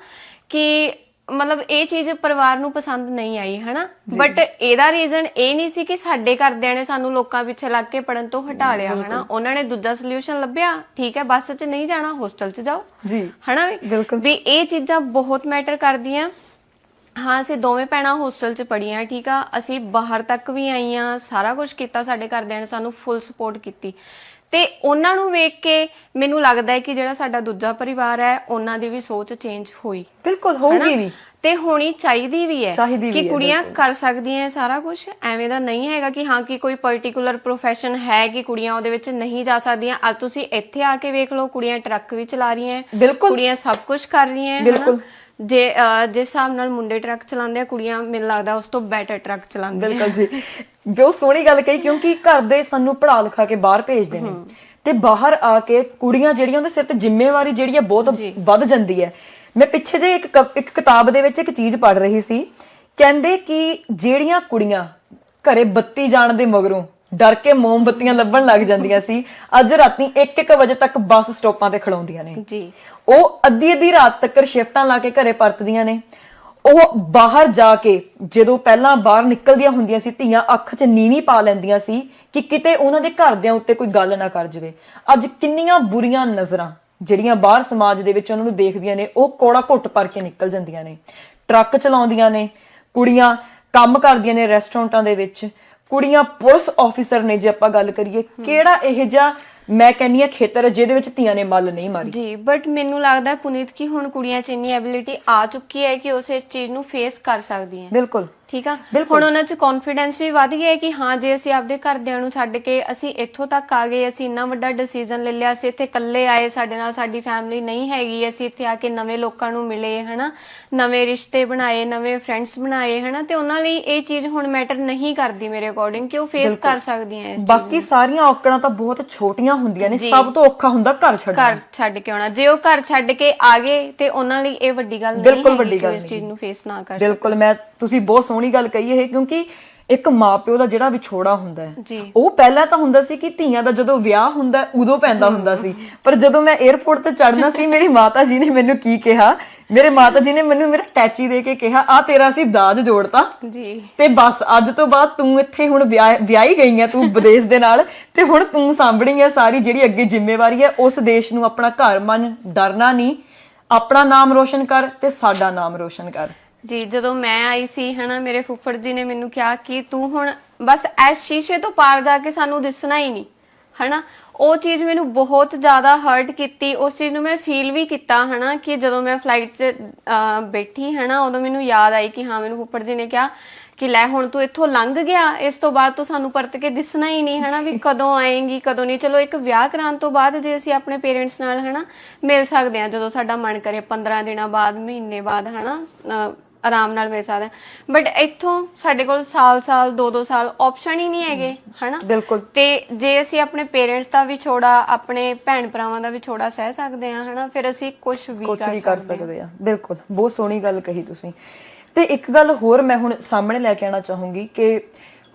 ਕਿ ਮਤਲਬ ਇਹ ਚੀਜ਼ ਪਰਿਵਾਰ ਨੂੰ ਪਸੰਦ ਨਹੀਂ ਆਈ, ਹਨਾ। ਬਟ ਇਹਦਾ ਰੀਜ਼ਨ ਇਹ ਨਹੀਂ ਸੀ ਕਿ ਸਾਡੇ ਘਰਦਿਆਂ ਨੇ ਸਾਨੂੰ ਲੋਕਾਂ ਪਿੱਛੇ ਲੱਗ ਕੇ ਪੜ੍ਹਨ ਤੋਂ ਹਟਾ ਲਿਆ, ਹਨਾ। ਉਹਨਾਂ ਨੇ ਦੂਜਾ ਸੋਲੂਸ਼ਨ ਲੱਭਿਆ, ਠੀਕ ਹੈ, ਬੱਸ 'ਚ ਨਹੀਂ ਜਾਣਾ, ਹੋਸਟਲ 'ਚ ਜਾਓ, ਹਨਾ। ਵੀ ਇਹ ਚੀਜ਼ਾਂ ਬਹੁਤ ਮੈਟਰ ਕਰਦੀਆਂ। ਹਾਂ, ਅਸੀਂ ਦੋਵੇਂ ਭੈਣਾਂ ਹੋਸਟਲ 'ਚ ਪੜ੍ਹੀਆਂ, ਠੀਕ ਆ। ਅਸੀਂ ਬਾਹਰ ਤੱਕ ਵੀ ਆਈਆਂ, ਸਾਰਾ ਕੁਝ ਕੀਤਾ, ਸਾਡੇ ਘਰਦਿਆਂ ਨੇ ਸਾਨੂੰ ਫੁੱਲ ਸਪੋਰਟ ਕੀਤੀ। ਤੇ ਉਹਨਾਂ ਨੂੰ ਵੇਖ ਕੇ ਮੈਨੂੰ ਲੱਗਦਾ ਹੈ ਕਿ ਜਿਹੜਾ ਸਾਡਾ ਦੂਜਾ ਪਰਿਵਾਰ ਹੈ ਉਹਨਾਂ ਦੀ ਵੀ ਸੋਚ ਚੇਂਜ ਹੋਈ। ਬਿਲਕੁਲ ਹੋਊਗੀ ਵੀ ਤੇ ਹੋਣੀ ਚਾਹੀਦੀ ਵੀ ਹੈ ਕਿ ਕੁੜੀਆਂ ਕਰ ਸਕਦੀਆਂ ਸਾਰਾ ਕੁਝ। ਐਵੇਂ ਦਾ ਨਹੀਂ ਹੈਗਾ ਕਿ ਹਾਂ ਕਿ ਕੋਈ ਪਰਟੀਕੂਲਰ ਪ੍ਰੋਫੈਸ਼ਨ ਹੈ ਕਿ ਕੁੜੀਆਂ ਉਹਦੇ ਵਿੱਚ ਨਹੀਂ ਜਾ ਸਕਦੀਆਂ। ਅੱਜ ਤੁਸੀਂ ਇੱਥੇ ਆ ਕੇ ਵੇਖ ਲਓ, ਕੁੜੀਆਂ ਟਰੱਕ ਵੀ ਚਲਾ ਰਹੀਆਂ, ਕੁੜੀਆਂ ਸਭ ਕੁਝ ਕਰ ਰਹੀਆਂ, ਹਨਾ। ਜਿਸ ਹਿਸਾਬ ਨਾਲ ਮੁੰਡੇ ਟਰੱਕ ਚਲਾਉਂਦੇ ਆ, ਕੁੜੀਆਂ ਮੈਨੂੰ ਲੱਗਦਾ ਉਸ ਤੋਂ ਬੈਟਰ ਟਰੱਕ ਚਲਾਉਂਦੀਆਂ। ਬਿਲਕੁਲ ਜੀ, ਬਹੁਤ ਸੋਹਣੀ ਗੱਲ ਕਹੀ, ਕਿਉਂਕਿ ਘਰ ਦੇ ਸਾਨੂੰ ਪੜ੍ਹਾ ਲਿਖਾ ਕੇ ਬਾਹਰ ਭੇਜਦੇ ਨੇ ਤੇ ਬਾਹਰ ਆ ਕੇ ਕੁੜੀਆਂ ਜਿਹੜੀਆਂ ਉਹਦੇ ਸਿਰ ਤੇ ਜ਼ਿੰਮੇਵਾਰੀ ਜਿਹੜੀ ਹੈ ਬਹੁਤ ਵੱਧ ਜਾਂਦੀ ਹੈ। ਮੈਂ ਪਿੱਛੇ ਜੇ ਇੱਕ ਕਿਤਾਬ ਦੇ ਵਿੱਚ ਇੱਕ ਚੀਜ਼ ਪੜ੍ਹ ਰਹੀ ਸੀ, ਕਹਿੰਦੇ ਕਿ ਜਿਹੜੀਆਂ ਕੁੜੀਆਂ ਘਰੇ ਬੱਤੀ ਜਾਣ ਦੇ ਮਗਰੋਂ ਡਰ ਕੇ ਮੋਮਬੱਤੀਆਂ ਲੱਭਣ ਲੱਗ ਜਾਂਦੀਆਂ ਸੀ, ਅੱਜ ਰਾਤੀ 1-1 ਵਜੇ ਤੱਕ ਬੱਸ ਸਟਾਪਾਂ ਤੇ ਖੜਾਉਂਦੀਆਂ ਨੇ ਜੀ। ਉਹ ਅੱਧੀ ਰਾਤ ਤੱਕ ਸ਼ਿਫਟਾਂ ਲਾ ਕੇ ਘਰੇ ਪਰਤਦੀਆਂ ਨੇ। ਉਹ ਬਾਹਰ ਜਾ ਕੇ ਜਦੋਂ ਪਹਿਲਾਂ ਬਾਹਰ ਨਿਕਲਦੀਆਂ ਹੁੰਦੀਆਂ ਸੀ, ਧੀਆਂ ਅੱਖ 'ਚ ਨੀਵੀਂ ਪਾ ਲੈਂਦੀਆਂ ਸੀ ਕਿ ਕਿਤੇ ਉਹਨਾਂ ਦੇ ਘਰਦਿਆਂ ਉੱਤੇ ਕੋਈ ਗੱਲ ਨਾ ਕਰ ਜਾਵੇ। ਅੱਜ ਕਿੰਨੀਆਂ ਬੁਰੀਆਂ ਨਜ਼ਰਾਂ ਜਿਹੜੀਆਂ ਬਾਹਰ ਸਮਾਜ ਦੇ ਵਿੱਚ ਉਹਨਾਂ ਨੂੰ ਦੇਖਦੀਆਂ ਨੇ, ਉਹ ਕੋੜਾ ਘੁੱਟ ਭਰ ਕੇ ਨਿਕਲ ਜਾਂਦੀਆਂ ਨੇ। ਟਰੱਕ ਚਲਾਉਂਦੀਆਂ ਨੇ ਕੁੜੀਆਂ, ਕੰਮ ਕਰਦੀਆਂ ਨੇ ਰੈਸਟੋਰੈਂਟਾਂ ਦੇ ਵਿੱਚ, ਕੁੜੀਆਂ ਪੁਲਿਸ ਆਫੀਸਰ ਨੇ। ਜੇ ਆਪਾਂ ਗੱਲ ਕਰੀਏ, ਕਿਹੜਾ ਇਹ ਜਿਹਾ ਮੈਂ ਕਹਿੰਦੀ ਆ ਖੇਤਰ ਜਿਹਦੇ ਵਿੱਚ ਧੀਆਂ ਨੇ ਮੱਲ ਨਹੀਂ ਮਾਰੀ ਜੀ। ਬਟ ਮੈਨੂੰ ਲੱਗਦਾ ਪੁਨੀਤ ਕਿ ਹੁਣ ਕੁੜੀਆਂ 'ਚ ਇੰਨੀ ਐਬਿਲਿਟੀ ਆ ਚੁੱਕੀ ਹੈ ਕਿ ਉਸ ਇਸ ਚੀਜ਼ ਨੂੰ ਫੇਸ ਕਰ ਸਕਦੀਆਂ। ਬਿਲਕੁਲ ਠੀਕ ਆ। ਹੁਣ ਉਹਨਾਂ 'ਚ ਕੌਨਫੀਡੈਂਸ ਵੀ ਵੱਧ ਗਿਆ ਕਿ ਹਾਂ ਜੇ ਅਸੀਂ ਆਪਦੇ ਘਰਦਿਆਂ ਨੂੰ ਛੱਡ ਕੇ ਅਸੀਂ ਇੱਥੋਂ ਤੱਕ ਆ ਗਏ, ਅਸੀਂ ਇੰਨਾ ਵੱਡਾ ਡਿਸੀਜਨ ਲੈ ਲਿਆ, ਅਸੀਂ ਇੱਥੇ ਇਕੱਲੇ ਆਏ, ਸਾਡੇ ਨਾਲ ਸਾਡੀ ਫੈਮਿਲੀ ਨਹੀਂ ਹੈਗੀ, ਅਸੀਂ ਇੱਥੇ ਆ ਕੇ ਨਵੇਂ ਲੋਕਾਂ ਨੂੰ ਮਿਲੇ, ਹਨਾ, ਨਵੇਂ ਰਿਸ਼ਤੇ ਬਣਾਏ, ਨਵੇਂ ਫਰੈਂਡਸ ਬਣਾਏ, ਹਨਾ। ਤੇ ਉਹਨਾਂ ਲਈ ਇਹ ਚੀਜ਼ ਹੁਣ ਮੈਟਰ ਨਹੀਂ ਕਰਦੀ ਮੇਰੇ ਅਕੋਰਡਿੰਗ ਕਿ ਉਹ ਫੇਸ ਕਰ ਸਕਦੀਆਂ ਇਸ ਚੀਜ਼ ਨੂੰ। ਬਾਕੀ ਸਾਰੀਆਂ ਔਕੜਾਂ ਤਾਂ ਬਹੁਤ ਛੋਟੀਆਂ ਹੁੰਦੀਆਂ ਨੇ, ਸਭ ਤੋਂ ਔਖਾ ਹੁੰਦਾ ਘਰ ਛੱਡਣਾ। ਘਰ ਛੱਡ ਕੇ ਆਉਣਾ, ਜੇ ਉਹ ਘਰ ਛੱਡ ਕੇ ਆ ਗਏ ਤੇ ਉਹਨਾਂ ਲਈ ਇਹ ਵੱਡੀ ਗੱਲ ਨਹੀਂ ਹੈ ਕਿ ਇਸ ਚੀਜ਼ ਨੂੰ ਫੇਸ ਨਾ ਕਰ ਸਕਣ। ਬਿਲਕੁਲ, ਤੁਸੀਂ ਬਹੁਤ ਸੋਹਣੀ ਗੱਲ ਕਹੀ ਹੈ, ਕਿਉਂਕਿ ਇੱਕ ਮਾਪਿਓ ਦਾ ਜਿਹੜਾ ਵਿਛੋੜਾ ਹੁੰਦਾ ਹੈ, ਉਹ ਪਹਿਲਾਂ ਤਾਂ ਹੁੰਦਾ ਸੀ ਕਿ ਧੀਆਂ ਦਾ ਜਦੋਂ ਵਿਆਹ ਹੁੰਦਾ ਉਦੋਂ ਪੈਂਦਾ ਹੁੰਦਾ ਸੀ। ਪਰ ਜਦੋਂ ਮੈਂ 에ਅਰਪੋਰਟ ਤੇ ਚੜਨਾ ਸੀ, ਮੇਰੀ ਮਾਤਾ ਜੀ ਨੇ ਮੈਨੂੰ ਕੀ ਕਿਹਾ, ਮੇਰੇ ਮਾਤਾ ਜੀ ਨੇ ਮੈਨੂੰ ਮੇਰਾ ਟੈਚੀ ਦੇ ਕੇ ਕਿਹਾ, ਆ ਤੇਰਾ ਅਸੀਂ ਦਾਜ ਜੋੜਤਾ ਜੀ, ਤੇ ਬਸ ਅੱਜ ਤੋਂ ਬਾਅਦ ਤੂੰ ਇੱਥੇ ਹੁਣ ਵਿਆਹੀ ਗਈ ਆ, ਤੂੰ ਵਿਦੇਸ਼ ਦੇ ਨਾਲ, ਤੇ ਹੁਣ ਤੂੰ ਸਾਂਭਣੀ ਹੈ ਸਾਰੀ ਜਿਹੜੀ ਅੱਗੇ ਜ਼ਿੰਮੇਵਾਰੀ ਹੈ। ਉਸ ਦੇਸ਼ ਨੂੰ ਆਪਣਾ ਘਰ ਮੰਨ, ਡਰਨਾ ਨਹੀਂ, ਆਪਣਾ ਨਾਮ ਰੋਸ਼ਨ ਕਰ ਤੇ ਸਾਡਾ ਨਾਮ ਰੋਸ਼ਨ ਕਰ। ਜੀ ਜਦੋਂ ਮੈਂ ਆਈ ਸੀ ਹਨਾ, ਮੇਰੇ ਫੁੱਫੜ ਜੀ ਨੇ ਮੈਨੂੰ ਕਿਹਾ ਕਿ ਤੂੰ ਹੁਣ ਬਸ ਇਸ ਸ਼ੀਸ਼ੇ ਤੋਂ ਪਾਰ ਜਾ ਕੇ ਸਾਨੂੰ ਦਿਸਣਾ ਹੀ ਨਹੀਂ ਹਨਾ। ਉਹ ਚੀਜ਼ ਮੈਨੂੰ ਬਹੁਤ ਜ਼ਿਆਦਾ ਹਰਟ ਕੀਤੀ, ਉਸ ਚੀਜ਼ ਨੂੰ ਮੈਂ ਫੀਲ ਵੀ ਕੀਤਾ ਹਨਾ ਕਿ ਜਦੋਂ ਮੈਂ ਫਲਾਈਟ 'ਚ ਬੈਠੀ ਹਨਾ, ਉਦੋਂ ਮੈਨੂੰ ਯਾਦ ਆਈ ਕਿ ਹਾਂ ਮੈਨੂੰ ਫੁੱਫੜ ਜੀ ਨੇ ਕਿਹਾ ਕਿ ਲੈ ਹੁਣ ਤੂੰ ਇੱਥੋਂ ਲੰਘ ਗਿਆ, ਇਸ ਤੋਂ ਬਾਅਦ ਤੂੰ ਸਾਨੂੰ ਪਰਤ ਕੇ ਦਿਸਣਾ ਹੀ ਨਹੀਂ ਹਨਾ, ਵੀ ਕਦੋਂ ਆਏਂਗੀ ਕਦੋਂ ਨਹੀਂ। ਚਲੋ ਇੱਕ ਵਿਆਹ ਕਰਾਉਣ ਤੋਂ ਬਾਅਦ ਜੇ ਅਸੀਂ ਆਪਣੇ ਪੇਰੈਂਟਸ ਨਾਲ ਹਨਾ ਮਿਲ ਸਕਦੇ ਹਾਂ ਜਦੋਂ ਸਾਡਾ ਮਨ ਕਰੇ, 15 ਦਿਨਾਂ ਬਾਅਦ, ਮਹੀਨੇ ਬਾਅਦ ਹਨਾ, ਆਰਾਮ ਨਾਲ ਮਿਲ ਸਕਦੇ ਹਾਂ। ਬਟ ਇੱਥੋਂ ਸਾਡੇ ਕੋਲ ਸਾਲ 2-2 ਸਾਲ ਆਪਸ਼ਨ ਹੀ ਨਹੀਂ ਹੈਗੇ ਹਨਾ। ਬਿਲਕੁਲ। ਤੇ ਜੇ ਅਸੀਂ ਆਪਣੇ ਪੇਰੈਂਟਸ ਦਾ ਵਿਛੋੜਾ, ਆਪਣੇ ਭੈਣ ਭਰਾਵਾਂ ਦਾ ਵਿਛੋੜਾ ਸਹਿ ਸਕਦੇ ਹਾਂ ਹਨਾ, ਫਿਰ ਅਸੀਂ ਕੁਝ ਵੀ ਕਰ ਸਕਦੇ ਹਾਂ। ਬਿਲਕੁਲ, ਬਹੁਤ ਸੋਹਣੀ ਗੱਲ ਕਹੀ ਤੁਸੀਂ। ਤੇ ਇੱਕ ਗੱਲ ਹੋਰ ਮੈਂ ਹੁਣ ਸਾਹਮਣੇ ਲੈ ਕੇ ਆਉਣਾ ਚਾਹੂੰਗੀ ਕਿ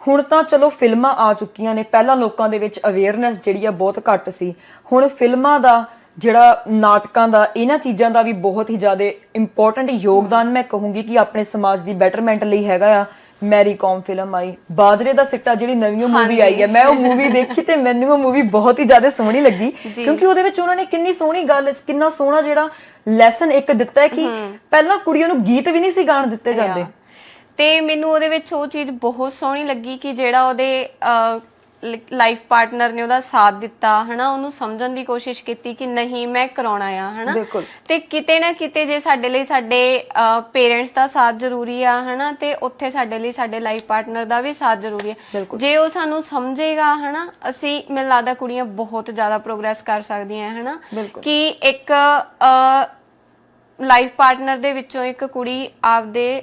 ਹੁਣ ਤਾਂ ਚਲੋ ਫਿਲਮਾਂ ਆ ਚੁੱਕੀਆਂ ਨੇ, ਪਹਿਲਾਂ ਲੋਕਾਂ ਦੇ ਵਿੱਚ ਅਵੇਅਰਨੈਸ ਜਿਹੜੀ ਆ ਬਹੁਤ ਘੱਟ ਸੀ। ਹੁਣ ਫਿਲਮਾਂ ਦਾ ਜਿਹੜਾ, ਨਾਟਕਾਂ ਦਾ, ਇਹਨਾਂ ਚੀਜ਼ਾਂ ਦਾ ਵੀ ਬਹੁਤ ਹੀ ਜ਼ਿਆਦਾ ਇੰਪੋਰਟੈਂਟ ਯੋਗਦਾਨ ਮੈਂ ਕਹੂੰਗੀ ਕਿ ਆਪਣੇ ਸਮਾਜ ਦੀ ਬੈਟਰਮੈਂਟ ਲਈ ਹੈਗਾ ਆ। ਮੈਰੀ ਕੌਮ ਫਿਲਮ ਆਈ, ਬਾਜਰੇ ਦਾ ਸਿੱਟਾ ਜਿਹੜੀ ਨਵੀਂ ਮੂਵੀ ਆਈ ਹੈ, ਮੈਂ ਉਹ ਮੂਵੀ ਦੇਖੀ ਤੇ ਮੈਨੂੰ ਉਹ ਮੂਵੀ ਬਹੁਤ ਹੀ ਜ਼ਿਆਦਾ ਸੋਹਣੀ ਲੱਗੀ ਕਿਉਂਕਿ ਉਹਦੇ ਵਿੱਚ ਉਹਨਾਂ ਨੇ ਕਿੰਨੀ ਸੋਹਣੀ ਗੱਲ, ਕਿੰਨਾ ਸੋਹਣਾ ਜਿਹੜਾ ਲੈਸਨ ਇੱਕ ਦਿੱਤਾ ਹੈ ਕਿ ਪਹਿਲਾਂ ਕੁੜੀਆਂ ਨੂੰ ਗੀਤ ਵੀ ਨਹੀਂ ਸੀ ਗਾਣ ਦਿੱਤੇ ਜਾਂਦੇ। ਤੇ ਮੈਨੂੰ ਉਹਦੇ ਵਿੱਚ ਉਹ ਚੀਜ਼ ਬਹੁਤ ਸੋਹਣੀ ਲੱਗੀ ਕਿ ਜਿਹੜਾ ਉਹਦੇ ਲਾਈਫ ਪਾਰਟਨਰ ਨੇ ਉਹਦਾ ਸਾਥ ਦਿੱਤਾ ਹਨਾ, ਉਹਨੂੰ ਸਮਝਣ ਦੀ ਕੋਸ਼ਿਸ਼ ਕੀਤੀ ਕਿ ਨਹੀਂ ਮੈਂ ਕਰਾਉਣਾ ਆ ਹਨਾ। ਤੇ ਕਿਤੇ ਨਾ ਕਿਤੇ ਜੇ ਸਾਡੇ ਲਈ ਸਾਡੇ ਪੇਰੈਂਟਸ ਦਾ ਸਾਥ ਜ਼ਰੂਰੀ ਆ ਹਨਾ, ਤੇ ਉੱਥੇ ਸਾਡੇ ਲਈ ਸਾਡੇ ਲਾਈਫ ਪਾਰਟਨਰ ਦਾ ਵੀ ਸਾਥ ਜ਼ਰੂਰੀ ਹੈ। ਜੇ ਉਹ ਸਾਨੂੰ ਸਮਝੇਗਾ ਹਨਾ, ਅਸੀਂ ਮੈਨੂੰ ਲੱਗਦਾ ਕੁੜੀਆਂ ਬਹੁਤ ਜ਼ਿਆਦਾ ਪ੍ਰੋਗਰੈਸ ਕਰ ਸਕਦੀਆਂ ਹਨਾ। ਕਿ ਇੱਕ ਲਾਈਫ ਪਾਰਟਨਰ ਦੇ ਵਿੱਚੋਂ ਇੱਕ ਕੁੜੀ ਆਪਦੇ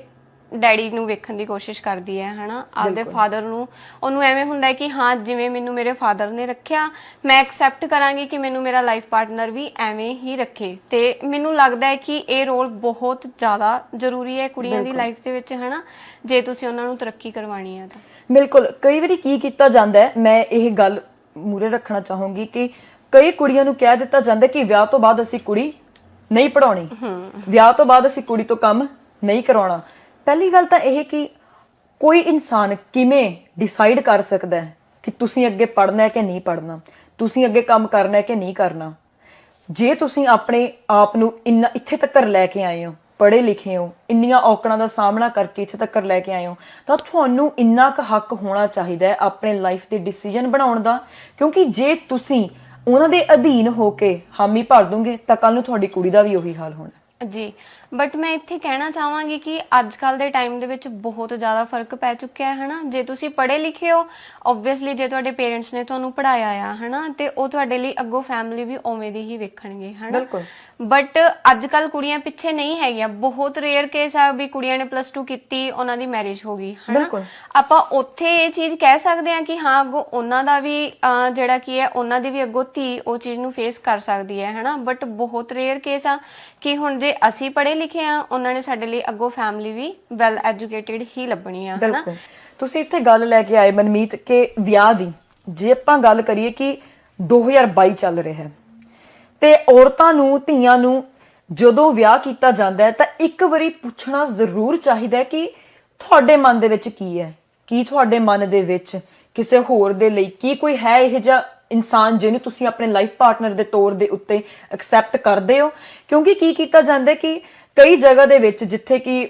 ਡੈਡੀ ਨੂੰ ਵੇਖਣ ਦੀ ਕੋਸ਼ਿਸ਼ ਕਰਦੀ ਹੈ ਹਨਾ, ਆਪਦੇ ਫਾਦਰ ਨੂੰ, ਉਹਨੂੰ ਐਵੇਂ ਹੁੰਦਾ ਹੈ ਕਿ ਹਾਂ ਜਿਵੇਂ ਮੈਨੂੰ ਮੇਰੇ ਫਾਦਰ ਨੇ ਰੱਖਿਆ, ਮੈਂ ਐਕਸੈਪਟ ਕਰਾਂਗੀ ਕਿ ਮੈਨੂੰ ਮੇਰਾ ਲਾਈਫ ਪਾਰਟਨਰ ਵੀ ਐਵੇਂ ਹੀ ਰੱਖੇ। ਤੇ ਮੈਨੂੰ ਲੱਗਦਾ ਹੈ ਕਿ ਇਹ ਰੋਲ ਬਹੁਤ ਜ਼ਿਆਦਾ ਜ਼ਰੂਰੀ ਹੈ ਕੁੜੀਆਂ ਦੀ ਲਾਈਫ ਦੇ ਵਿੱਚ ਹਨਾ, ਜੇ ਤੁਸੀਂ ਉਹਨਾਂ ਨੂੰ ਤਰੱਕੀ ਕਰਵਾਉਣੀ ਹੈ ਤਾਂ। ਬਿਲਕੁਲ। ਕਈ ਵਾਰੀ ਕੀ ਕੀਤਾ ਜਾਂਦਾ ਹੈ, ਮੈਂ ਇਹ ਗੱਲ ਮੂਹਰੇ ਰੱਖਣਾ ਚਾਹੂੰਗੀ ਕਿ ਕਈ ਕੁੜੀਆਂ ਨੂੰ ਕਹਿ ਦਿੱਤਾ ਜਾਂਦਾ ਕਿ ਵਿਆਹ ਤੋਂ ਬਾਅਦ ਅਸੀਂ ਕੁੜੀ ਨਹੀਂ ਪੜਾਉਣੀ, ਵਿਆਹ ਤੋਂ ਬਾਅਦ ਅਸੀਂ ਕੁੜੀ ਤੋਂ ਕੰਮ ਨਹੀਂ ਕਰਾਉਣਾ। ਪਹਿਲੀ ਗੱਲ ਤਾਂ ਇਹ ਕਿ ਕੋਈ ਇਨਸਾਨ ਕਿਵੇਂ ਡਿਸਾਈਡ ਕਰ ਸਕਦਾ ਹੈ ਕਿ ਤੁਸੀਂ ਅੱਗੇ ਪੜ੍ਹਨਾ ਹੈ ਕਿ ਨਹੀਂ ਪੜ੍ਹਨਾ, ਤੁਸੀਂ ਅੱਗੇ ਕੰਮ ਕਰਨਾ ਹੈ ਕਿ ਨਹੀਂ ਕਰਨਾ। ਜੇ ਤੁਸੀਂ ਆਪਣੇ ਆਪ ਨੂੰ ਇੰਨਾ ਇੱਥੇ ਤੱਕ ਲੈ ਕੇ ਆਏ ਹੋ, ਪੜ੍ਹੇ ਲਿਖੇ ਹੋ, ਇੰਨੀਆਂ ਔਕੜਾਂ ਦਾ ਸਾਹਮਣਾ ਕਰਕੇ ਇੱਥੇ ਤੱਕ ਲੈ ਕੇ ਆਏ ਹੋ, ਤਾਂ ਤੁਹਾਨੂੰ ਇੰਨਾ ਕੁ ਹੱਕ ਹੋਣਾ ਚਾਹੀਦਾ ਹੈ ਆਪਣੇ ਲਾਈਫ ਦੇ ਡਿਸੀਜਨ ਬਣਾਉਣ ਦਾ। ਕਿਉਂਕਿ ਜੇ ਤੁਸੀਂ ਉਹਨਾਂ ਦੇ ਅਧੀਨ ਹੋ ਕੇ ਹਾਮੀ ਭਰ ਦੋਗੇ ਤਾਂ ਕੱਲ ਨੂੰ ਤੁਹਾਡੀ ਕੁੜੀ ਦਾ ਵੀ ਉਹੀ ਹਾਲ ਹੋਣਾ ਜੀ। ਬਟ ਮੈਂ ਇੱਥੇ ਕਹਿਣਾ ਚਾਹਾਂਗੀ ਕਿ ਅੱਜ ਕੱਲ ਦੇ ਟਾਈਮ ਦੇ ਵਿੱਚ ਬਹੁਤ ਜ਼ਿਆਦਾ ਫਰਕ ਪੈ ਚੁੱਕਿਆ ਹੈ ਹਨਾ। ਜੇ ਤੁਸੀਂ ਪੜ੍ਹੇ ਲਿਖੇ ਹੋ, ਓਬਵੀਅਸਲੀ ਜੇ ਤੁਹਾਡੇ ਪੇਰੈਂਟਸ ਨੇ ਤੁਹਾਨੂੰ ਪੜ੍ਹਾਇਆ ਆ ਹਨਾ, ਤੇ ਉਹ ਤੁਹਾਡੇ ਲਈ ਅੱਗੋਂ ਫੈਮਿਲੀ ਵੀ ਉਵੇਂ ਦੀ ਹੀ ਵੇਖਣਗੇ ਹਨਾ। ਬਟ ਅੱਜ ਕੱਲ ਕੁੜੀਆਂ ਪਿੱਛੇ ਨਹੀਂ ਹੈਗੀਆਂ। ਬਹੁਤ ਰੇਅਰ ਕੇਸ ਆ ਵੀ ਕੁੜੀਆਂ ਨੇ +2 ਕੀਤੀ, ਉਹਨਾਂ ਦੀ ਮੈਰਿਜ ਹੋ ਗਈ ਹਨਾ। ਆਪਾਂ ਉੱਥੇ ਇਹ ਚੀਜ਼ ਕਹਿ ਸਕਦੇ ਹਾਂ ਕਿ ਹਾਂ ਅੱਗੋਂ ਉਹਨਾਂ ਦਾ ਵੀ ਜਿਹੜਾ ਕੀ ਹੈ, ਉਹਨਾਂ ਦੀ ਵੀ ਅੱਗੋਂ ਧੀ ਉਹ ਚੀਜ਼ ਨੂੰ ਫੇਸ ਕਰ ਸਕਦੀ ਹੈ ਹਨਾ। ਬਟ ਬਹੁਤ ਰੇਅਰ ਕੇਸ ਆ ਕਿ ਹੁਣ ਜੇ ਅਸੀਂ ਪੜ੍ਹੇ ਲਿਖੇ ਆ, ਉਹਨਾਂ ਨੇ ਸਾਡੇ ਲਈ ਅੱਗੋਂ ਫੈਮਿਲੀ ਵੀ ਵੈਲ ਐਜੂਕੇਟਿਡ ਹੀ ਲੱਭਣੀ ਆ ਹਨਾ। ਤੁਸੀਂ ਇੱਥੇ ਗੱਲ ਲੈ ਕੇ ਆਏ ਮਨਮੀਤ ਕਿ ਵਿਆਹ ਦੀ, ਜੇ ਆਪਾਂ ਗੱਲ ਕਰੀਏ ਕਿ 2022 ਚੱਲ ਰਿਹਾ ਹੈ ਤੇ ਔਰਤਾਂ ਨੂੰ, ਧੀਆਂ ਨੂੰ ਜਦੋਂ ਵਿਆਹ ਕੀਤਾ ਜਾਂਦਾ ਹੈ ਤਾਂ ਇੱਕ ਵਾਰੀ ਪੁੱਛਣਾ ਜ਼ਰੂਰ ਚਾਹੀਦਾ ਹੈ ਕਿ ਤੁਹਾਡੇ ਮਨ ਦੇ ਵਿੱਚ ਕੀ ਹੈ, ਕੀ ਤੁਹਾਡੇ ਮਨ ਦੇ ਵਿੱਚ ਕਿਸੇ ਹੋਰ ਦੇ ਲਈ ਕੀ ਕੋਈ ਹੈ ਇਹ ਜਿਹਾ ਇਨਸਾਨ ਜਿਹਨੂੰ ਤੁਸੀਂ ਆਪਣੇ ਲਾਈਫ ਪਾਰਟਨਰ ਦੇ ਤੌਰ ਦੇ ਉੱਤੇ ਐਕਸੈਪਟ ਕਰਦੇ ਹੋ। ਕਿਉਂਕਿ ਕੀ ਕੀਤਾ ਜਾਂਦਾ ਕਿ ਕਈ ਜਗ੍ਹਾ ਦੇ ਵਿੱਚ ਜਿੱਥੇ ਕਿ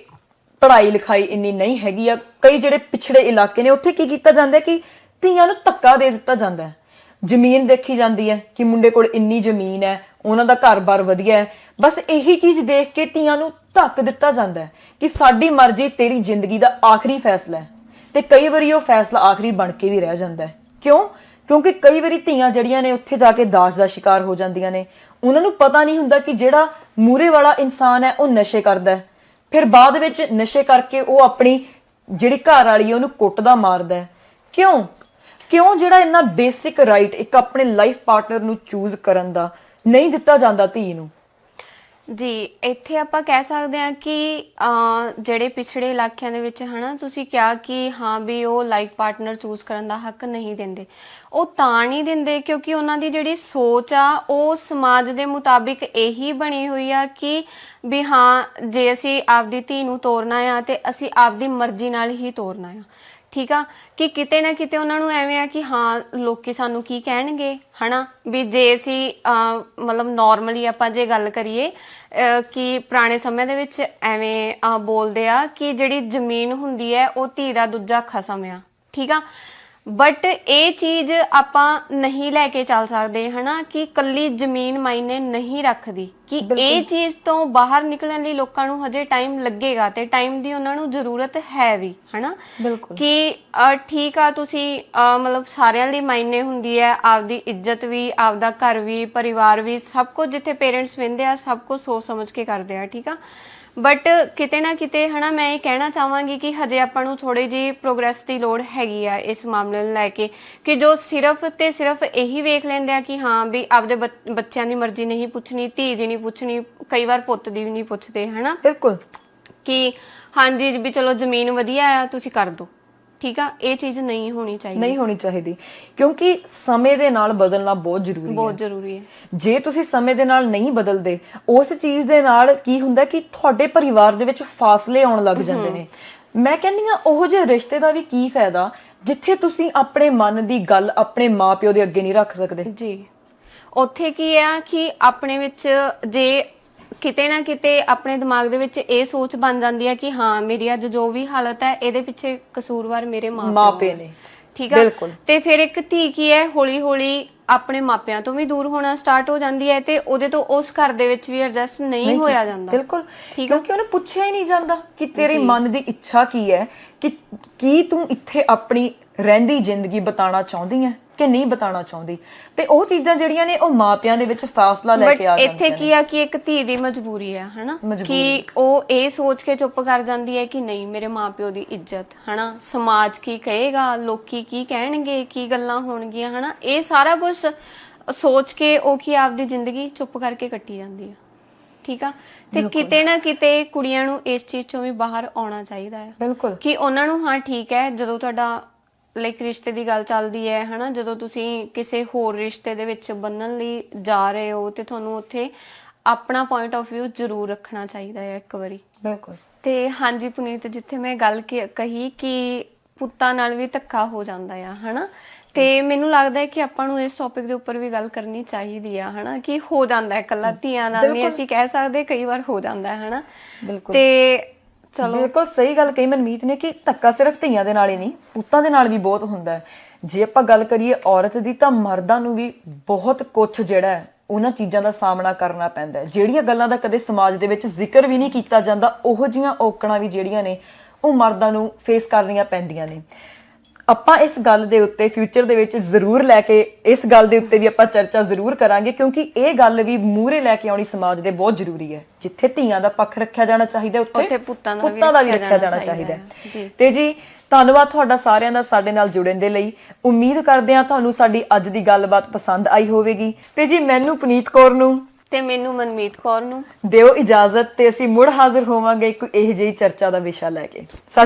ਪੜ੍ਹਾਈ ਲਿਖਾਈ ਇੰਨੀ ਨਹੀਂ ਹੈਗੀ ਆ, ਕਈ ਜਿਹੜੇ ਪਿਛੜੇ ਇਲਾਕੇ ਨੇ, ਉੱਥੇ ਕੀ ਕੀਤਾ ਜਾਂਦਾ ਕਿ ਧੀਆਂ ਨੂੰ ਧੱਕਾ ਦੇ ਦਿੱਤਾ ਜਾਂਦਾ ਹੈ। ਜ਼ਮੀਨ ਦੇਖੀ ਜਾਂਦੀ ਹੈ ਕਿ ਮੁੰਡੇ ਕੋਲ ਇੰਨੀ ਜ਼ਮੀਨ ਹੈ, ਉਹਨਾਂ ਦਾ ਘਰ-ਬਾਰ ਵਧੀਆ ਹੈ, ਬਸ ਇਹੀ ਚੀਜ਼ ਦੇਖ ਕੇ ਧੀਆਂ ਨੂੰ ਧੱਕ ਦਿੱਤਾ ਜਾਂਦਾ ਹੈ ਕਿ ਸਾਡੀ ਮਰਜ਼ੀ ਤੇਰੀ ਜ਼ਿੰਦਗੀ ਦਾ ਆਖਰੀ ਫੈਸਲਾ ਹੈ। ਤੇ ਕਈ ਵਾਰੀ ਉਹ ਫੈਸਲਾ ਆਖਰੀ ਬਣ ਕੇ ਵੀ ਰਹਿ ਜਾਂਦਾ ਹੈ। ਕਿਉਂ? ਕਿਉਂਕਿ ਕਈ ਵਾਰੀ ਧੀਆਂ ਜਿਹੜੀਆਂ ਨੇ ਉੱਥੇ ਜਾ ਕੇ ਦਾਜ ਦਾ ਸ਼ਿਕਾਰ ਹੋ ਜਾਂਦੀਆਂ ਨੇ। ਉਹਨਾਂ ਨੂੰ ਪਤਾ ਨਹੀਂ ਹੁੰਦਾ ਕਿ ਜਿਹੜਾ ਮੂਹਰੇ ਵਾਲਾ ਇਨਸਾਨ ਹੈ ਉਹ ਨਸ਼ੇ ਕਰਦਾ ਹੈ, ਫਿਰ ਬਾਅਦ ਵਿੱਚ ਨਸ਼ੇ ਕਰਕੇ ਉਹ ਆਪਣੀ ਜਿਹੜੀ ਘਰ ਵਾਲੀ ਹੈ ਉਹਨੂੰ ਕੁੱਟਦਾ, ਮਾਰਦਾ ਹੈ। ਕਿਉਂ ਜਿਹੜਾ ਇੰਨਾ ਬੇਸਿਕ ਰਾਈਟ ਇੱਕ ਆਪਣੇ ਲਾਈਫ ਪਾਰਟਨਰ ਨੂੰ ਚੂਜ਼ ਕਰਨ ਦਾ ਨਹੀਂ ਦਿੱਤਾ ਜਾਂਦਾ ਧੀ ਨੂੰ। ਜੀ ਇੱਥੇ ਆਪਾਂ ਕਹਿ ਸਕਦੇ ਹਾਂ ਕਿ ਜਿਹੜੇ ਪਿਛੜੇ ਇਲਾਕਿਆਂ ਦੇ ਵਿੱਚ ਹਨਾ, ਤੁਸੀਂ ਕਿਹਾ ਕਿ ਹਾਂ ਵੀ ਉਹ ਲਾਈਫ ਪਾਰਟਨਰ ਚੂਜ਼ ਕਰਨ ਦਾ ਹੱਕ ਨਹੀਂ ਦਿੰਦੇ। ਉਹ ਤਾਂ ਨਹੀਂ ਦਿੰਦੇ ਕਿਉਂਕਿ ਉਹਨਾਂ ਦੀ ਜਿਹੜੀ ਸੋਚ ਆ ਉਹ ਸਮਾਜ ਦੇ ਮੁਤਾਬਿਕ ਇਹੀ ਬਣੀ ਹੋਈ ਆ ਕਿ ਵੀ ਹਾਂ ਜੇ ਅਸੀਂ ਆਪਦੀ ਧੀ ਨੂੰ ਤੋਰਨਾ ਆ ਤੇ ਅਸੀਂ ਆਪਦੀ ਮਰਜ਼ੀ ਨਾਲ ਹੀ ਤੋਰਨਾ ਆ। ਠੀਕ ਆ ਕਿ ਕਿਤੇ ਨਾ ਕਿਤੇ ਉਹਨਾਂ ਨੂੰ ਐਵੇਂ ਆ ਕਿ ਹਾਂ ਲੋਕੀ ਸਾਨੂੰ ਕੀ ਕਹਿਣਗੇ ਹਨਾ ਵੀ ਜੇ ਅਸੀਂ ਮਤਲਬ ਨਾਰਮਲੀ ਆਪਾਂ ਜੇ ਗੱਲ ਕਰੀਏ ਕਿ ਪੁਰਾਣੇ ਸਮੇਂ ਦੇ ਵਿੱਚ ਐਵੇਂ ਬੋਲਦੇ ਆ ਕਿ ਜਿਹੜੀ ਜ਼ਮੀਨ ਹੁੰਦੀ ਹੈ ਉਹ ਧੀ ਦਾ ਦੂਜਾ ਖਸਮ ਆ, ਠੀਕ ਆ। ਬਟ ਇਹ ਚੀਜ਼ ਆਪਾਂ ਨਹੀਂ ਲੈ ਕੇ ਚੱਲ ਸਕਦੇ ਹਨਾ ਕਿ ਕੱਲੀ ਜ਼ਮੀਨ ਮਾਇਨੇ ਨਹੀਂ ਰੱਖਦੀ, ਕਿ ਇਹ ਚੀਜ਼ ਤੋਂ ਬਾਹਰ ਨਿਕਲਣ ਲਈ ਲੋਕਾਂ ਨੂੰ ਹਜੇ ਟਾਈਮ ਲੱਗੇਗਾ ਤੇ ਟਾਈਮ ਦੀ ਉਹਨਾਂ ਨੂੰ ਜ਼ਰੂਰਤ ਹੈ ਵੀ ਹਨਾ ਕਿ ਠੀਕ ਆ ਤੁਸੀਂ ਮਤਲਬ ਸਾਰਿਆਂ ਲਈ ਮਾਇਨੇ ਹੁੰਦੀ ਹੈ, ਆਪਦੀ ਇੱਜ਼ਤ ਵੀ, ਆਪਦਾ ਘਰ ਵੀ, ਪਰਿਵਾਰ ਵੀ, ਸਭ ਕੁਝ ਜਿੱਥੇ ਪੇਰੈਂਟਸ ਵਹਿੰਦੇ ਆ ਸਭ ਕੁਝ ਸੋਚ ਸਮਝ ਕੇ ਕਰਦੇ ਆ, ਠੀਕ ਆ। ਬਟ ਕਿਤੇ ਨਾ ਕਿਤੇ ਹਨਾ ਮੈਂ ਇਹ ਕਹਿਣਾ ਚਾਹਾਂਗੀ ਕਿ ਹਜੇ ਆਪਾਂ ਨੂੰ ਥੋੜੀ ਜਿਹੀ ਪ੍ਰੋਗਰੈਸ ਦੀ ਲੋੜ ਹੈਗੀ ਆ ਇਸ ਮਾਮਲੇ ਨੂੰ ਲੈ ਕੇ, ਕਿ ਜੋ ਸਿਰਫ ਤੇ ਸਿਰਫ ਇਹੀ ਵੇਖ ਲੈਂਦੇ ਆ ਕਿ ਹਾਂ ਵੀ ਆਪਦੇ ਬੱਚਿਆਂ ਦੀ ਮਰਜ਼ੀ ਨਹੀਂ ਪੁੱਛਣੀ, ਧੀ ਦੀ ਨਹੀਂ ਪੁੱਛਣੀ, ਕਈ ਵਾਰ ਪੁੱਤ ਦੀ ਵੀ ਨਹੀਂ ਪੁੱਛਦੇ ਹਨਾ, ਬਿਲਕੁਲ ਕਿ ਹਾਂਜੀ ਵੀ ਚਲੋ ਜ਼ਮੀਨ ਵਧੀਆ ਆ ਤੁਸੀਂ ਕਰ ਦਿਓ, ਠੀਕ ਆ। ਇਹ ਚੀਜ਼ ਨਹੀਂ ਹੋਣੀ ਚਾਹੀਦੀ ਕਿਉਂਕਿ ਸਮੇਂ ਦੇ ਨਾਲ ਬਦਲਣਾ ਬਹੁਤ ਜ਼ਰੂਰੀ ਹੈ। ਜੇ ਤੁਸੀਂ ਸਮੇਂ ਦੇ ਨਾਲ ਨਹੀਂ ਬਦਲਦੇ, ਉਸ ਚੀਜ਼ ਦੇ ਨਾਲ ਕੀ ਹੁੰਦਾ ਕਿ ਤੁਹਾਡੇ ਪਰਿਵਾਰ ਦੇ ਵਿੱਚ ਫਾਸਲੇ ਆਉਣ ਲੱਗ ਜਾਂਦੇ ਨੇ। ਮੈਂ ਕਹਿੰਦੀ ਆ ਉਹ ਜਿਹੇ ਰਿਸ਼ਤੇ ਦਾ ਵੀ ਕੀ ਫਾਇਦਾ ਜਿੱਥੇ ਤੁਸੀਂ ਆਪਣੇ ਮਨ ਦੀ ਗੱਲ ਆਪਣੇ ਮਾਪਿਓ ਦੇ ਅੱਗੇ ਨਹੀਂ ਰੱਖ ਸਕਦੇ ਜੀ। ਉੱਥੇ ਕੀ ਆ ਕਿ ਆਪਣੇ ਵਿੱਚ ਜੇ ਕਿਤੇ ਨਾ ਕਿਤੇ ਆਪਣੇ ਦਿਮਾਗ ਦੇ ਵਿੱਚ ਇਹ ਸੋਚ ਬਣ ਜਾਂਦੀ ਹੈ ਕਿ ਹਾਂ ਮੇਰੀ ਅੱਜ ਜੋ ਵੀ ਹਾਲਤ ਹੈ ਇਹਦੇ ਪਿੱਛੇ ਕਸੂਰਵਾਰ ਮੇਰੇ ਮਾਪੇ ਨੇ, ਠੀਕ ਆ। ਤੇ ਫਿਰ ਇੱਕ ਧੀ ਕੀ ਹੈ ਹੌਲੀ ਹੌਲੀ ਆਪਣੇ ਮਾਪਿਆਂ ਤੋਂ ਵੀ ਦੂਰ ਹੋਣਾ ਸਟਾਰਟ ਹੋ ਜਾਂਦੀ ਹੈ ਤੇ ਉਹਦੇ ਤੋਂ ਉਸ ਘਰ ਦੇ ਵਿੱਚ ਵੀ ਐਡਜਸਟ ਨਹੀਂ ਹੋਇਆ ਜਾਂਦਾ, ਬਿਲਕੁਲ, ਕਿਉਂਕਿ ਉਹਨੂੰ ਪੁੱਛਿਆ ਹੀ ਨਹੀਂ ਜਾਂਦਾ ਕਿ ਤੇਰੇ ਮਨ ਦੀ ਇੱਛਾ ਕੀ ਹੈ, ਕਿ ਕੀ ਤੂੰ ਇੱਥੇ ਆਪਣੀ ਰਹਿੰਦੀ ਜ਼ਿੰਦਗੀ ਬਿਤਾਉਣਾ ਚਾਹੁੰਦੀ ਹੈ ਕਿ ਨਹੀਂ ਬਿਤਾਉਣਾ ਚਾਹੁੰਦੀ। ਤੇ ਉਹ ਚੀਜ਼ਾਂ ਜਿਹੜੀਆਂ ਨੇ ਉਹ ਮਾਪਿਆਂ ਦੇ ਵਿੱਚ ਫਾਸਲਾ ਲੈ ਕੇ ਆ ਜਾਂਦੀਆਂ ਨੇ। ਇੱਥੇ ਕੀ ਆ ਕਿ ਇੱਕ ਧੀ ਦੀ ਮਜਬੂਰੀ ਹੈ ਹਨਾ ਕਿ ਉਹ ਇਹ ਸੋਚ ਕੇ ਚੁੱਪ ਕਰ ਜਾਂਦੀ ਹੈ ਕਿ ਨਹੀਂ ਮੇਰੇ ਮਾਪਿਓ ਦੀ ਇੱਜ਼ਤ ਹਨਾ, ਸਮਾਜ ਕੀ ਕਹੇਗਾ, ਲੋਕੀ ਕੀ ਕਹਿਣਗੇ, ਕੀ ਗੱਲਾਂ ਹੋਣਗੀਆਂ ਹਨਾ, ਇਹ ਸਾਰਾ ਕੁਝ ਸੋਚ ਕੇ ਉਹ ਕੀ ਆਪਦੀ ਜ਼ਿੰਦਗੀ ਚੁੱਪ ਕਰਕੇ ਕੱਟੀ ਜਾਂਦੀ ਆ, ਠੀਕ ਆ। ਤੇ ਕਿਤੇ ਨਾ ਕਿਤੇ ਕੁੜੀਆਂ ਨੂੰ ਇਸ ਚੀਜ਼ ਚੋਂ ਵੀ ਬਾਹਰ ਆਉਣਾ ਚਾਹੀਦਾ ਹੈ, ਬਿਲਕੁਲ, ਕਿ ਉਹਨਾਂ ਨੂੰ ਹਾਂ ਠੀਕ ਹੈ ਜਦੋਂ ਤੁਹਾਡਾ ਲਾਈਕ ਰਿਸ਼ਤੇ ਦੀ ਗੱਲ ਚੱਲਦੀ ਹੈ ਹਨਾ, ਜਦੋਂ ਤੁਸੀਂ ਕਿਸੇ ਹੋਰ ਰਿਸ਼ਤੇ ਦੇ ਵਿੱਚ ਬੰਨਣ ਲਈ ਜਾ ਰਹੇ ਹੋ ਤੇ ਤੁਹਾਨੂੰ ਉੱਥੇ ਆਪਣਾ ਪੁਆਇੰਟ ਆਫ ਵਿਊ ਜ਼ਰੂਰ ਰੱਖਣਾ ਚਾਹੀਦਾ ਹੈ ਇੱਕ ਵਾਰੀ। ਬਿਲਕੁਲ। ਤੇ ਹਾਂਜੀ ਪੁਨੀਤ, ਜਿੱਥੇ ਮੈਂ ਗੱਲ ਕਹੀ ਕਿ ਪੁੱਤਾਂ ਨਾਲ ਵੀ ਧੱਕਾ ਹੋ ਜਾਂਦਾ ਆ ਹਨਾ, ਤੇ ਮੈਨੂੰ ਲੱਗਦਾ ਹੈ ਕਿ ਆਪਾਂ ਨੂੰ ਇਸ ਟੌਪਿਕ ਦੇ ਉੱਪਰ ਵੀ ਗੱਲ ਕਰਨੀ ਚਾਹੀਦੀ ਆ ਹਨਾ, ਕਿ ਹੋ ਜਾਂਦਾ ਹੈ ਇਕੱਲਾ ਧੀਆਂ ਨਾਲ ਨਹੀਂ ਅਸੀਂ ਕਹਿ ਸਕਦੇ, ਕਈ ਵਾਰ ਹੋ ਜਾਂਦਾ ਹੈ ਹਨਾ। ਤੇ ਚਲੋ ਬਿਲਕੁਲ ਸਹੀ ਗੱਲ ਕਹੀ ਮਨਮੀਤ ਨੇ ਕਿ ਧੱਕਾ ਸਿਰਫ ਧੀਆਂ ਦੇ ਨਾਲ ਹੀ ਨਹੀਂ ਪੁੱਤਾਂ ਦੇ ਨਾਲ ਵੀ ਬਹੁਤ ਹੁੰਦਾ ਹੈ। ਜੇ ਆਪਾਂ ਗੱਲ ਕਰੀਏ ਔਰਤ ਦੀ ਤਾਂ ਮਰਦਾਂ ਨੂੰ ਵੀ ਬਹੁਤ ਕੁਛ ਜਿਹੜਾ ਹੈ ਉਹਨਾਂ ਚੀਜ਼ਾਂ ਦਾ ਸਾਹਮਣਾ ਕਰਨਾ ਪੈਂਦਾ ਹੈ, ਜਿਹੜੀਆਂ ਗੱਲਾਂ ਦਾ ਕਦੇ ਸਮਾਜ ਦੇ ਵਿੱਚ ਜ਼ਿਕਰ ਵੀ ਨਹੀਂ ਕੀਤਾ ਜਾਂਦਾ, ਉਹੋ ਜਿਹੀਆਂ ਔਕੜਾਂ ਵੀ ਜਿਹੜੀਆਂ ਨੇ ਉਹ ਮਰਦਾਂ ਨੂੰ ਫੇਸ ਕਰਨੀਆਂ ਪੈਂਦੀਆਂ ਨੇ। ਆਪਾਂ ਇਸ ਗੱਲ ਦੇ ਉੱਤੇ ਫਿਊਚਰ ਦੇ ਵਿੱਚ ਜ਼ਰੂਰ ਲੈ ਕੇ ਇਸ ਗੱਲ ਦੇ ਉੱਤੇ ਵੀ ਆਪਾਂ ਚਰਚਾ ਜ਼ਰੂਰ ਕਰਾਂਗੇ, ਕਿਉਂਕਿ ਇਹ ਗੱਲ ਵੀ ਮੂਹਰੇ ਲੈ ਕੇ ਆਉਣੀ ਸਮਾਜ ਦੇ ਬਹੁਤ ਜ਼ਰੂਰੀ ਹੈ। ਜਿੱਥੇ ਧੀਆਂ ਦਾ ਪੱਖ ਰੱਖਿਆ ਜਾਣਾ ਚਾਹੀਦਾ ਉੱਥੇ ਪੁੱਤਾਂ ਦਾ ਵੀ ਰੱਖਿਆ ਜਾਣਾ ਚਾਹੀਦਾ ਹੈ। ਤੇ ਜੀ ਧੰਨਵਾਦ ਤੁਹਾਡਾ ਸਾਰਿਆਂ ਦਾ ਸਾਡੇ ਨਾਲ ਜੁੜਨ ਦੇ ਲਈ। ਉਮੀਦ ਕਰਦੇ ਹਾਂ ਤੁਹਾਨੂੰ ਸਾਡੀ ਅੱਜ ਦੀ ਗੱਲਬਾਤ ਪਸੰਦ ਆਈ ਹੋਵੇਗੀ। ਤੇ ਜੀ ਮੈਨੂੰ ਪੁਨੀਤ ਕੌਰ ਨੂੰ ਤੇ ਮੈਨੂੰ ਮਨਮੀਤ ਕੌਰ ਨੂੰ ਦਿਓ ਇਜਾਜ਼ਤ, ਤੇ ਅਸੀਂ ਮੁੜ ਹਾਜ਼ਰ ਹੋਵਾਂਗੇ ਕੋਈ ਇਹੋ ਜਿਹੀ ਚਰਚਾ ਦਾ ਵਿਸ਼ਾ ਲੈ ਕੇ।